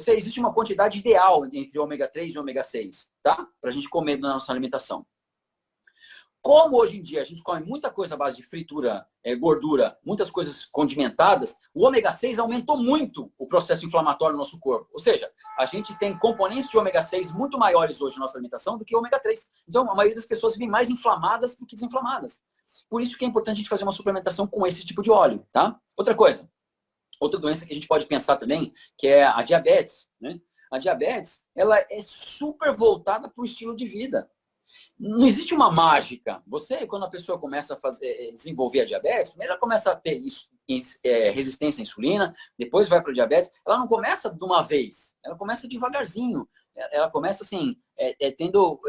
Existe uma quantidade ideal entre ômega 3 e ômega 6, tá? Para a gente comer na nossa alimentação. Como hoje em dia a gente come muita coisa à base de fritura, gordura, muitas coisas condimentadas, o ômega 6 aumentou muito o processo inflamatório no nosso corpo. Ou seja, a gente tem componentes de ômega 6 muito maiores hoje na nossa alimentação do que ômega 3. Então, a maioria das pessoas vivem mais inflamadas do que desinflamadas. Por isso que é importante a gente fazer uma suplementação com esse tipo de óleo, tá? Outra coisa, outra doença que a gente pode pensar também, que é a diabetes, né? A diabetes, ela é super voltada para o estilo de vida. Não existe uma mágica. Quando a pessoa começa a desenvolver a diabetes, primeiro ela começa a ter resistência à insulina, depois vai para a diabetes. Ela não começa de uma vez, ela começa devagarzinho. Ela começa assim, tendo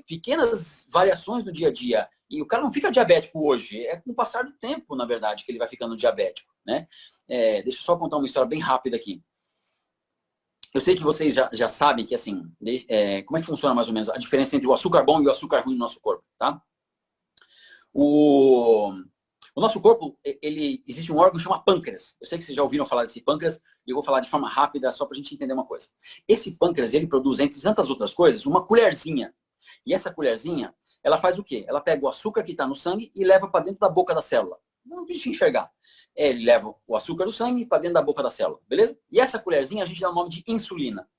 pequenas variações no dia a dia. E o cara não fica diabético hoje, é com o passar do tempo, na verdade, que ele vai ficando diabético, né? Deixa eu só contar uma história bem rápida aqui. Eu sei que vocês já sabem que, assim, como é que funciona mais ou menos a diferença entre o açúcar bom e o açúcar ruim no nosso corpo, tá? O nosso corpo, existe um órgão que chama pâncreas. Eu sei que vocês já ouviram falar desse pâncreas e eu vou falar de forma rápida só para a gente entender uma coisa. Esse pâncreas, ele produz, entre tantas outras coisas, uma colherzinha. E essa colherzinha, ela faz o quê? Ela pega o açúcar que está no sangue e leva para dentro da boca da célula. Não deixa enxergar. Ele leva o açúcar do sangue para dentro da boca da célula, beleza? E essa colherzinha a gente dá o nome de insulina.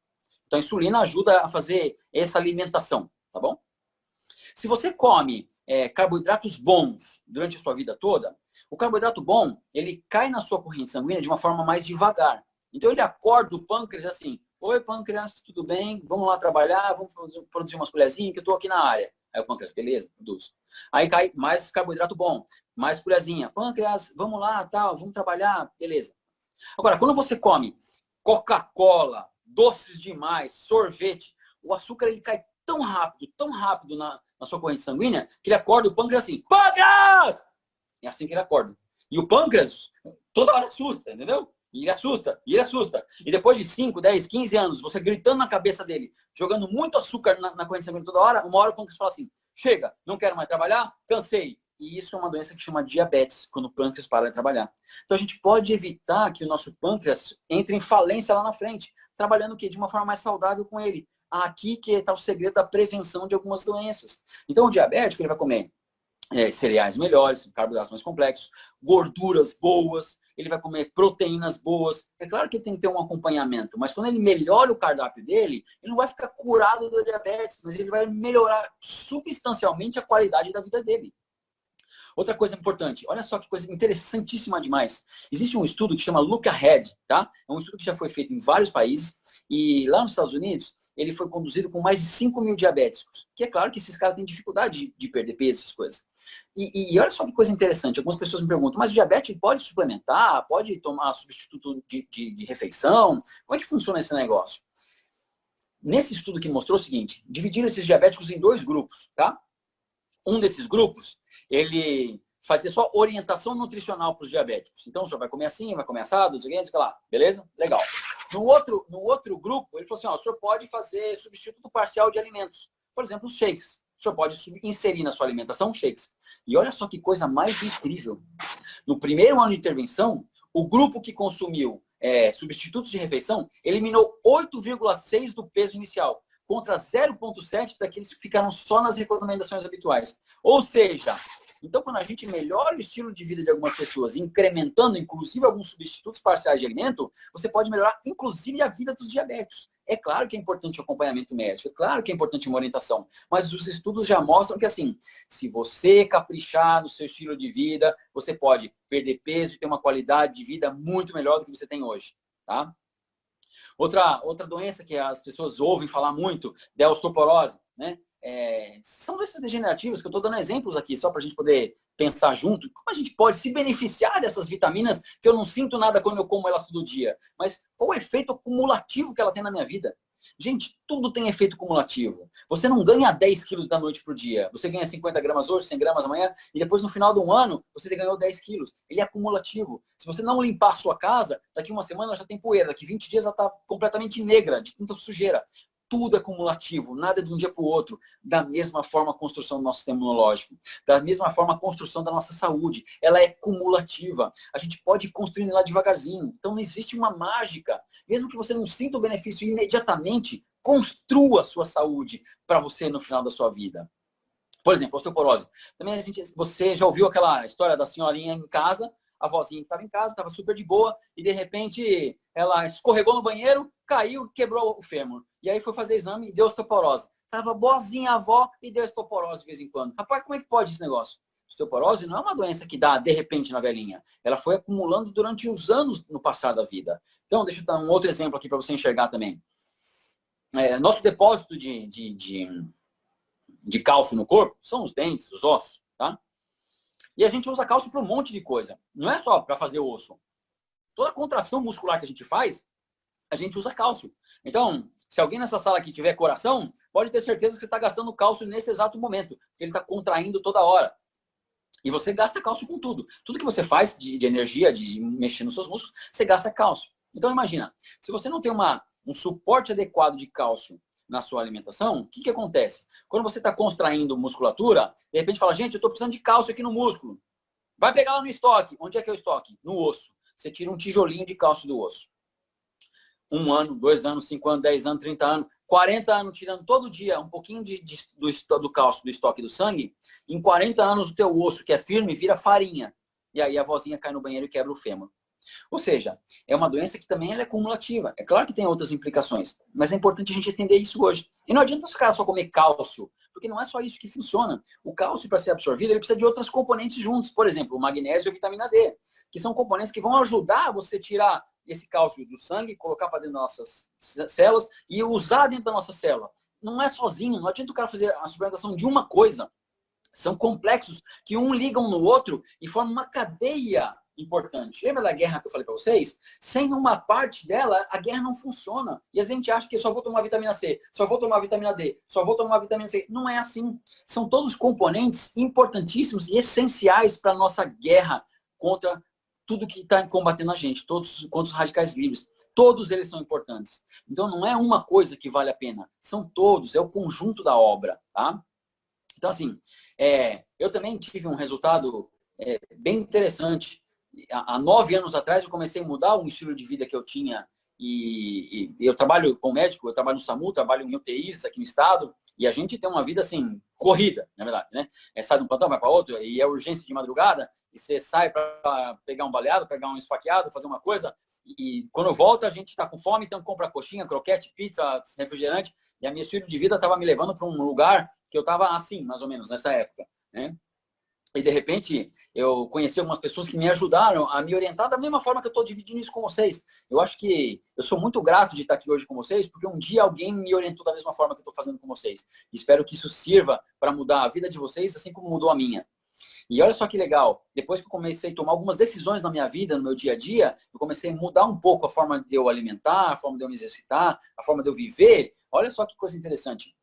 Então a insulina ajuda a fazer essa alimentação, tá bom? Se você come carboidratos bons durante a sua vida toda, o carboidrato bom, ele cai na sua corrente sanguínea de uma forma mais devagar. Então ele acorda o pâncreas assim, oi pâncreas, tudo bem? Vamos lá trabalhar, vamos produzir umas colherzinhas que eu estou aqui na área. Aí o pâncreas, beleza, produz. Aí cai mais carboidrato bom, mais colherzinha. Pâncreas, vamos lá, tal, vamos trabalhar, beleza. Agora, quando você come Coca-Cola, doces demais, sorvete, o açúcar ele cai tão rápido na sua corrente sanguínea, que ele acorda o pâncreas assim, pâncreas! É assim que ele acorda. E o pâncreas toda hora assusta, entendeu? E ele assusta, e ele assusta. E depois de 5, 10, 15 anos, você gritando na cabeça dele, jogando muito açúcar na corrente sanguínea toda hora, uma hora o pâncreas fala assim, chega, não quero mais trabalhar, cansei. E isso é uma doença que chama diabetes, quando o pâncreas para de trabalhar. Então a gente pode evitar que o nosso pâncreas entre em falência lá na frente, trabalhando o quê? De uma forma mais saudável com ele. Aqui que está o segredo da prevenção de algumas doenças. Então o diabético ele vai comer cereais melhores, carboidratos mais complexos, gorduras boas, ele vai comer proteínas boas. É claro que ele tem que ter um acompanhamento, mas quando ele melhora o cardápio dele, ele não vai ficar curado da diabetes, mas ele vai melhorar substancialmente a qualidade da vida dele. Outra coisa importante, olha só que coisa interessantíssima demais. Existe um estudo que chama Look Ahead, tá? É um estudo que já foi feito em vários países e lá nos Estados Unidos ele foi conduzido com mais de 5 mil diabéticos. Que é claro que esses caras têm dificuldade de perder peso, essas coisas. E olha só que coisa interessante, algumas pessoas me perguntam, mas o diabetes pode suplementar, pode tomar substituto de refeição? Como é que funciona esse negócio? Nesse estudo que mostrou o seguinte, dividiram esses diabéticos em 2 grupos, tá? Um desses grupos, ele fazia só orientação nutricional para os diabéticos. Então, o senhor vai comer assim, vai comer assado, não sei o que lá. Beleza? Legal. No outro grupo, ele falou assim, ó, o senhor pode fazer substituto parcial de alimentos. Por exemplo, os shakes. O senhor pode inserir na sua alimentação shakes. E olha só que coisa mais incrível. No primeiro ano de intervenção, o grupo que consumiu substitutos de refeição eliminou 8,6 do peso inicial, contra 0,7 daqueles que ficaram só nas recomendações habituais. Ou seja, então quando a gente melhora o estilo de vida de algumas pessoas, incrementando inclusive alguns substitutos parciais de alimento, você pode melhorar inclusive a vida dos diabéticos. É claro que é importante o acompanhamento médico, é claro que é importante uma orientação, mas os estudos já mostram que assim, se você caprichar no seu estilo de vida, você pode perder peso e ter uma qualidade de vida muito melhor do que você tem hoje, tá? Outra doença que as pessoas ouvem falar muito é a osteoporose, né? São doenças degenerativas que eu estou dando exemplos aqui, só para a gente poder pensar junto. Como a gente pode se beneficiar dessas vitaminas que eu não sinto nada quando eu como elas todo dia? Mas qual o efeito acumulativo que ela tem na minha vida? Gente, tudo tem efeito cumulativo. Você não ganha 10 quilos da noite para o dia. Você ganha 50 gramas hoje, 100 gramas amanhã, e depois no final de um ano, você ganhou 10 quilos. Ele é acumulativo. Se você não limpar a sua casa, daqui uma semana ela já tem poeira, daqui 20 dias ela está completamente negra, de tanta sujeira. Tudo é cumulativo, nada é de um dia para o outro. Da mesma forma a construção do nosso sistema imunológico, da mesma forma a construção da nossa saúde, ela é cumulativa. A gente pode ir construindo lá devagarzinho. Então não existe uma mágica. Mesmo que você não sinta o benefício imediatamente, construa a sua saúde para você no final da sua vida. Por exemplo, osteoporose. Também você já ouviu aquela história da senhorinha em casa, a vozinha que estava em casa, estava super de boa, e de repente ela escorregou no banheiro, caiu, quebrou o fêmur. E aí foi fazer exame e deu osteoporose. Estava boazinha a avó e deu osteoporose de vez em quando. Rapaz, como é que pode esse negócio? Osteoporose não é uma doença que dá de repente na velhinha. Ela foi acumulando durante os anos no passar da vida. Então, deixa eu dar um outro exemplo aqui para você enxergar também. Nosso depósito de cálcio no corpo são os dentes, os ossos, tá? E a gente usa cálcio para um monte de coisa. Não é só para fazer osso. Toda contração muscular que a gente faz, a gente usa cálcio. Então, se alguém nessa sala aqui tiver coração, pode ter certeza que você está gastando cálcio nesse exato momento. Ele está contraindo toda hora. E você gasta cálcio com tudo. Tudo que você faz de energia, de mexer nos seus músculos, você gasta cálcio. Então, imagina, se você não tem um suporte adequado de cálcio na sua alimentação, o que acontece? Quando você está contraindo musculatura, de repente fala, gente, eu estou precisando de cálcio aqui no músculo. Vai pegar lá no estoque. Onde é que é o estoque? No osso. Você tira um tijolinho de cálcio do osso. 1 ano, 2 anos, 5 anos, 10 anos, 30 anos, 40 anos, tirando todo dia um pouquinho do cálcio do estoque do sangue, em 40 anos o teu osso, que é firme, vira farinha. E aí a vozinha cai no banheiro e quebra o fêmur. Ou seja, é uma doença que também ela é cumulativa. É claro que tem outras implicações, mas é importante a gente entender isso hoje. E não adianta os caras só comer cálcio, porque não é só isso que funciona. O cálcio, para ser absorvido, ele precisa de outras componentes juntos. Por exemplo, o magnésio e a vitamina D, que são componentes que vão ajudar você a tirar esse cálcio do sangue, colocar para dentro das nossas células e usar dentro da nossa célula. Não é sozinho, não adianta o cara fazer a suplementação de uma coisa. São complexos que um ligam no outro e formam uma cadeia importante. Lembra da guerra que eu falei para vocês? Sem uma parte dela, a guerra não funciona. E a gente acha que só vou tomar vitamina C, só vou tomar vitamina D, só vou tomar vitamina C. Não é assim. São todos componentes importantíssimos e essenciais para a nossa guerra contra tudo que está combatendo a gente, todos contra os radicais livres. Todos eles são importantes. Então, não é uma coisa que vale a pena. São todos, é o conjunto da obra, tá? Então, assim, eu também tive um resultado bem interessante. Há 9 anos atrás, eu comecei a mudar um estilo de vida que eu tinha. E eu trabalho com médico, eu trabalho no SAMU, trabalho em UTIs aqui no estado. E a gente tem uma vida, assim, corrida, na verdade, né? Sai de um plantão, vai para outro, e é urgência de madrugada, e você sai para pegar um baleado, pegar um esfaqueado, fazer uma coisa, e quando volta a gente está com fome, então compra coxinha, croquete, pizza, refrigerante, e a minha estilo de vida estava me levando para um lugar que eu estava assim, mais ou menos, nessa época, né? E, de repente, eu conheci algumas pessoas que me ajudaram a me orientar da mesma forma que eu estou dividindo isso com vocês. Eu acho que eu sou muito grato de estar aqui hoje com vocês, porque um dia alguém me orientou da mesma forma que eu estou fazendo com vocês. Espero que isso sirva para mudar a vida de vocês, assim como mudou a minha. E olha só que legal, depois que eu comecei a tomar algumas decisões na minha vida, no meu dia a dia, eu comecei a mudar um pouco a forma de eu alimentar, a forma de eu me exercitar, a forma de eu viver. Olha só que coisa interessante.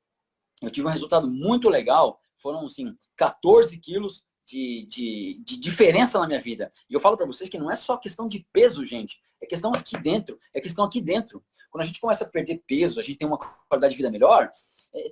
Eu tive um resultado muito legal, foram, assim, 14 quilos de diferença na minha vida. E eu falo para vocês que não é só questão de peso, gente. É questão aqui dentro. É questão aqui dentro. Quando a gente começa a perder peso, a gente tem uma qualidade de vida melhor,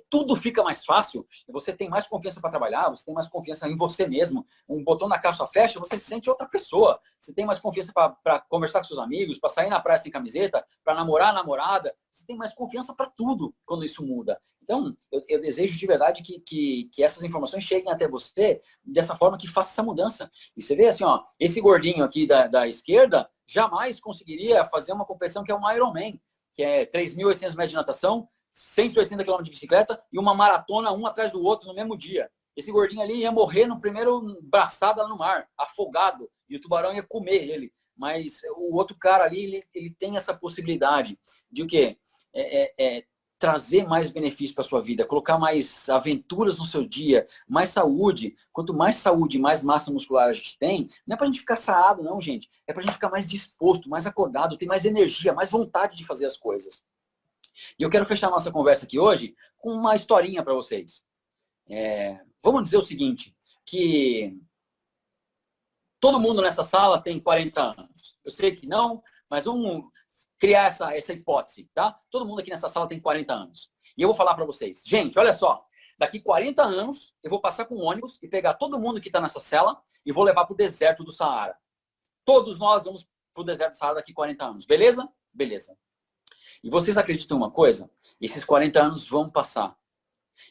tudo fica mais fácil. Você tem mais confiança para trabalhar, você tem mais confiança em você mesmo. Um botão na caixa fecha, você se sente outra pessoa. Você tem mais confiança para conversar com seus amigos, para sair na praia sem camiseta, para namorar a namorada. Você tem mais confiança para tudo quando isso muda. Então, eu desejo de verdade que essas informações cheguem até você dessa forma que faça essa mudança. E você vê assim, ó, esse gordinho aqui da esquerda jamais conseguiria fazer uma competição que é um Ironman, que é 3.800 metros de natação, 180 km de bicicleta e uma maratona um atrás do outro no mesmo dia. Esse gordinho ali ia morrer no primeiro braçada no mar, afogado, e o tubarão ia comer ele. Mas o outro cara ali, ele tem essa possibilidade de o quê? Trazer mais benefícios para a sua vida, colocar mais aventuras no seu dia, mais saúde. Quanto mais saúde, mais massa muscular a gente tem, não é para a gente ficar sarado, não, gente. É para a gente ficar mais disposto, mais acordado, ter mais energia, mais vontade de fazer as coisas. E eu quero fechar a nossa conversa aqui hoje com uma historinha para vocês. Vamos dizer o seguinte, que todo mundo nessa sala tem 40 anos. Eu sei que não, mas vamos criar essa hipótese, tá? Todo mundo aqui nessa sala tem 40 anos. E eu vou falar para vocês. Gente, olha só. Daqui 40 anos, eu vou passar com um ônibus e pegar todo mundo que está nessa cela e vou levar para o deserto do Saara. Todos nós vamos para o deserto do Saara daqui 40 anos. Beleza? Beleza. E vocês acreditam em uma coisa? Esses 40 anos vão passar.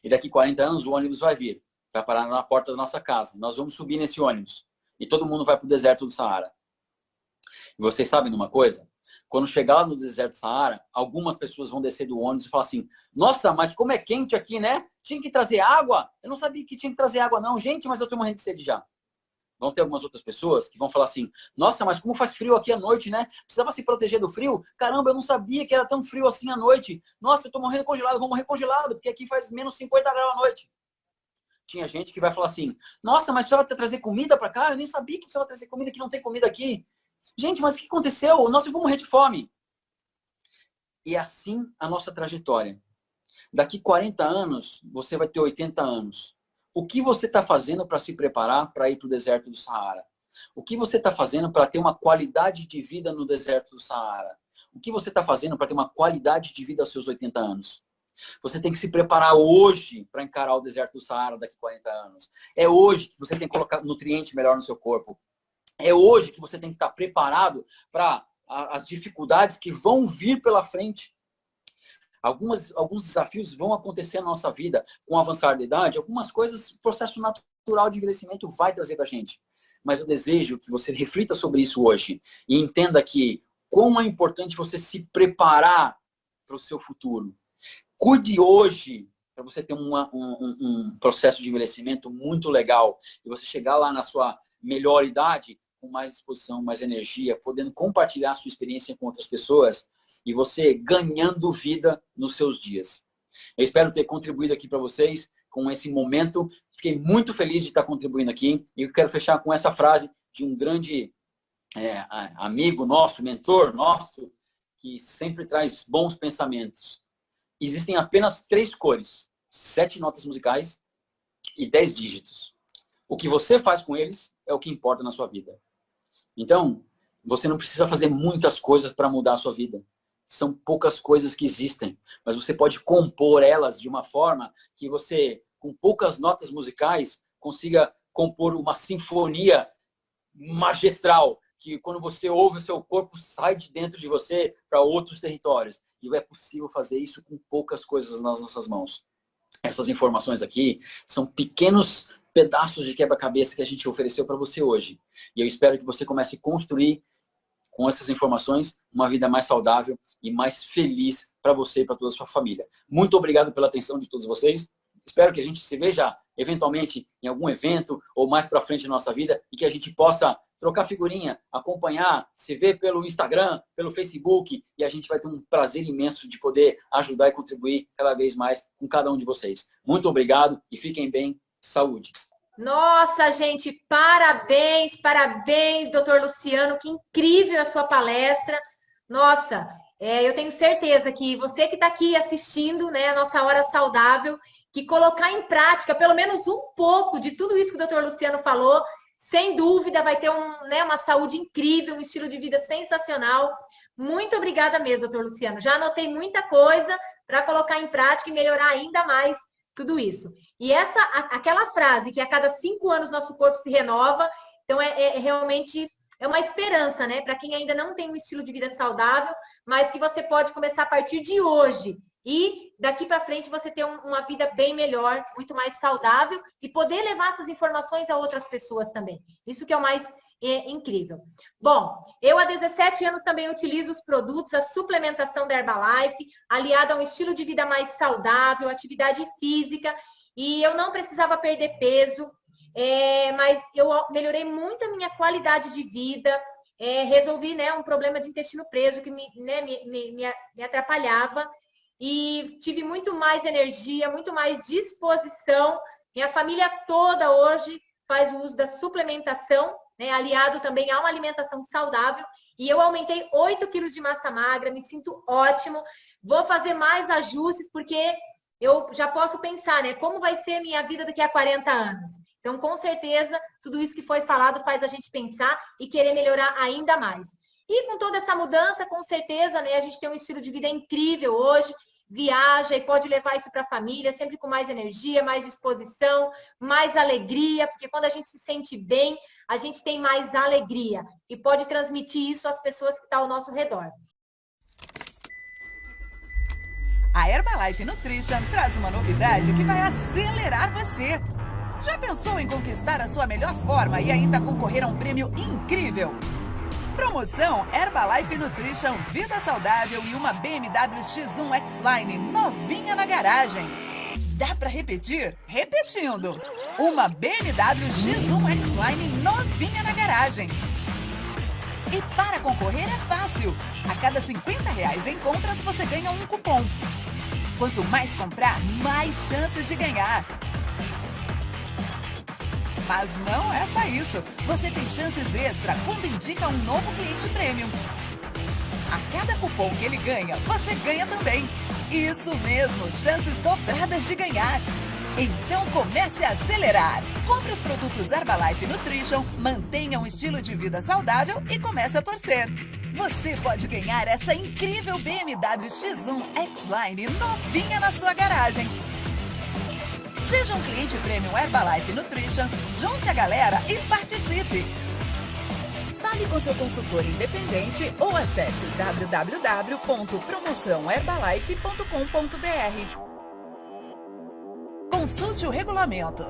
E daqui 40 anos o ônibus vai vir. Vai parar na porta da nossa casa. Nós vamos subir nesse ônibus. E todo mundo vai para o deserto do Saara. E vocês sabem de uma coisa? Quando chegar lá no deserto do Saara, algumas pessoas vão descer do ônibus e falar assim, nossa, mas como é quente aqui, né? Tinha que trazer água? Eu não sabia que tinha que trazer água não, gente, mas eu tô morrendo de sede já. Vão ter algumas outras pessoas que vão falar assim, nossa, mas como faz frio aqui à noite, né? Precisava se proteger do frio? Caramba, eu não sabia que era tão frio assim à noite. Nossa, eu tô morrendo congelado, vou morrer congelado, porque aqui faz menos 50 graus à noite. Tinha gente que vai falar assim, nossa, mas precisava trazer comida para cá? Eu nem sabia que precisava trazer comida, que não tem comida aqui. Gente, mas o que aconteceu? Nossa, eu vou morrer de fome. E é assim a nossa trajetória. Daqui 40 anos, você vai ter 80 anos. O que você está fazendo para se preparar para ir para o deserto do Saara? O que você está fazendo para ter uma qualidade de vida no deserto do Saara? O que você está fazendo para ter uma qualidade de vida aos seus 80 anos? Você tem que se preparar hoje para encarar o deserto do Saara daqui 40 anos. É hoje que você tem que colocar nutriente melhor no seu corpo. É hoje que você tem que estar preparado para as dificuldades que vão vir pela frente. Alguns desafios vão acontecer na nossa vida com o avançar da idade. Algumas coisas, o processo natural de envelhecimento vai trazer para a gente. Mas eu desejo que você reflita sobre isso hoje e entenda que como é importante você se preparar para o seu futuro. Cuide hoje para você ter um processo de envelhecimento muito legal e você chegar lá na sua melhor idade com mais disposição, mais energia, podendo compartilhar a sua experiência com outras pessoas e você ganhando vida nos seus dias. Eu espero ter contribuído aqui para vocês com esse momento. Fiquei muito feliz de estar contribuindo aqui e eu quero fechar com essa frase de um grande amigo nosso, mentor nosso, que sempre traz bons pensamentos. Existem apenas 3 cores, 7 notas musicais e 10 dígitos. O que você faz com eles é o que importa na sua vida. Então, Você não precisa fazer muitas coisas para mudar a sua vida. São poucas coisas que existem, mas você pode compor elas de uma forma que você, com poucas notas musicais, consiga compor uma sinfonia magistral, que quando você ouve, o seu corpo sai de dentro de você para outros territórios. E é possível fazer isso com poucas coisas nas nossas mãos. Essas informações aqui são pequenos pedaços de quebra-cabeça que a gente ofereceu para você hoje. E eu espero que você comece a construir, com essas informações, uma vida mais saudável e mais feliz para você e para toda a sua família. Muito obrigado pela atenção de todos vocês. Espero que a gente se veja eventualmente em algum evento ou mais para frente na nossa vida e que a gente possa trocar figurinha, acompanhar, se ver pelo Instagram, pelo Facebook, e a gente vai ter um prazer imenso de poder ajudar e contribuir cada vez mais com cada um de vocês. Muito obrigado e fiquem bem. Saúde! Nossa, gente, parabéns, parabéns, doutor Luciano, que incrível a sua palestra. Nossa, eu tenho certeza que você que está aqui assistindo, né, a nossa Hora Saudável, que colocar em prática pelo menos um pouco de tudo isso que o doutor Luciano falou, sem dúvida vai ter uma saúde incrível, um estilo de vida sensacional. Muito obrigada mesmo, doutor Luciano. Já anotei muita coisa para colocar em prática e melhorar ainda mais tudo isso. E aquela frase que a cada 5 anos nosso corpo se renova, então realmente uma esperança, né? Para quem ainda não tem um estilo de vida saudável, mas que você pode começar a partir de hoje. E daqui para frente você ter uma vida bem melhor, muito mais saudável e poder levar essas informações a outras pessoas também. Isso que é o mais incrível. Bom, eu há 17 anos também utilizo os produtos, a suplementação da Herbalife, aliada a um estilo de vida mais saudável, atividade física, e eu não precisava perder peso, mas eu melhorei muito a minha qualidade de vida, resolvi, né, um problema de intestino preso que me atrapalhava, e tive muito mais energia, muito mais disposição. Minha família toda hoje faz o uso da suplementação, né, aliado também a uma alimentação saudável. E eu aumentei 8 quilos de massa magra, me sinto ótimo. Vou fazer mais ajustes, porque eu já posso pensar, né, como vai ser a minha vida daqui a 40 anos. Então, com certeza, tudo isso que foi falado faz a gente pensar e querer melhorar ainda mais. E com toda essa mudança, com certeza, né, a gente tem um estilo de vida incrível hoje, viaja e pode levar isso para a família, sempre com mais energia, mais disposição, mais alegria, porque quando a gente se sente bem, a gente tem mais alegria e pode transmitir isso às pessoas que estão ao nosso redor. A Herbalife Nutrition traz uma novidade que vai acelerar você. Já pensou em conquistar a sua melhor forma e ainda concorrer a um prêmio incrível? Promoção Herbalife Nutrition, vida saudável e uma BMW X1 X-Line novinha na garagem. Dá pra repetir? Repetindo. Uma BMW X1 X-Line novinha na garagem. E para concorrer é fácil. A cada R$50 em compras você ganha um cupom. Quanto mais comprar, mais chances de ganhar. Mas não é só isso. Você tem chances extra quando indica um novo cliente premium. A cada cupom que ele ganha, você ganha também. Isso mesmo, chances dobradas de ganhar. Então comece a acelerar. Compre os produtos Herbalife Nutrition, mantenha um estilo de vida saudável e comece a torcer. Você pode ganhar essa incrível BMW X1 X-Line novinha na sua garagem. Seja um cliente premium Herbalife Nutrition, junte a galera e participe! Fale com seu consultor independente ou acesse www.promoçãoherbalife.com.br. Consulte o regulamento.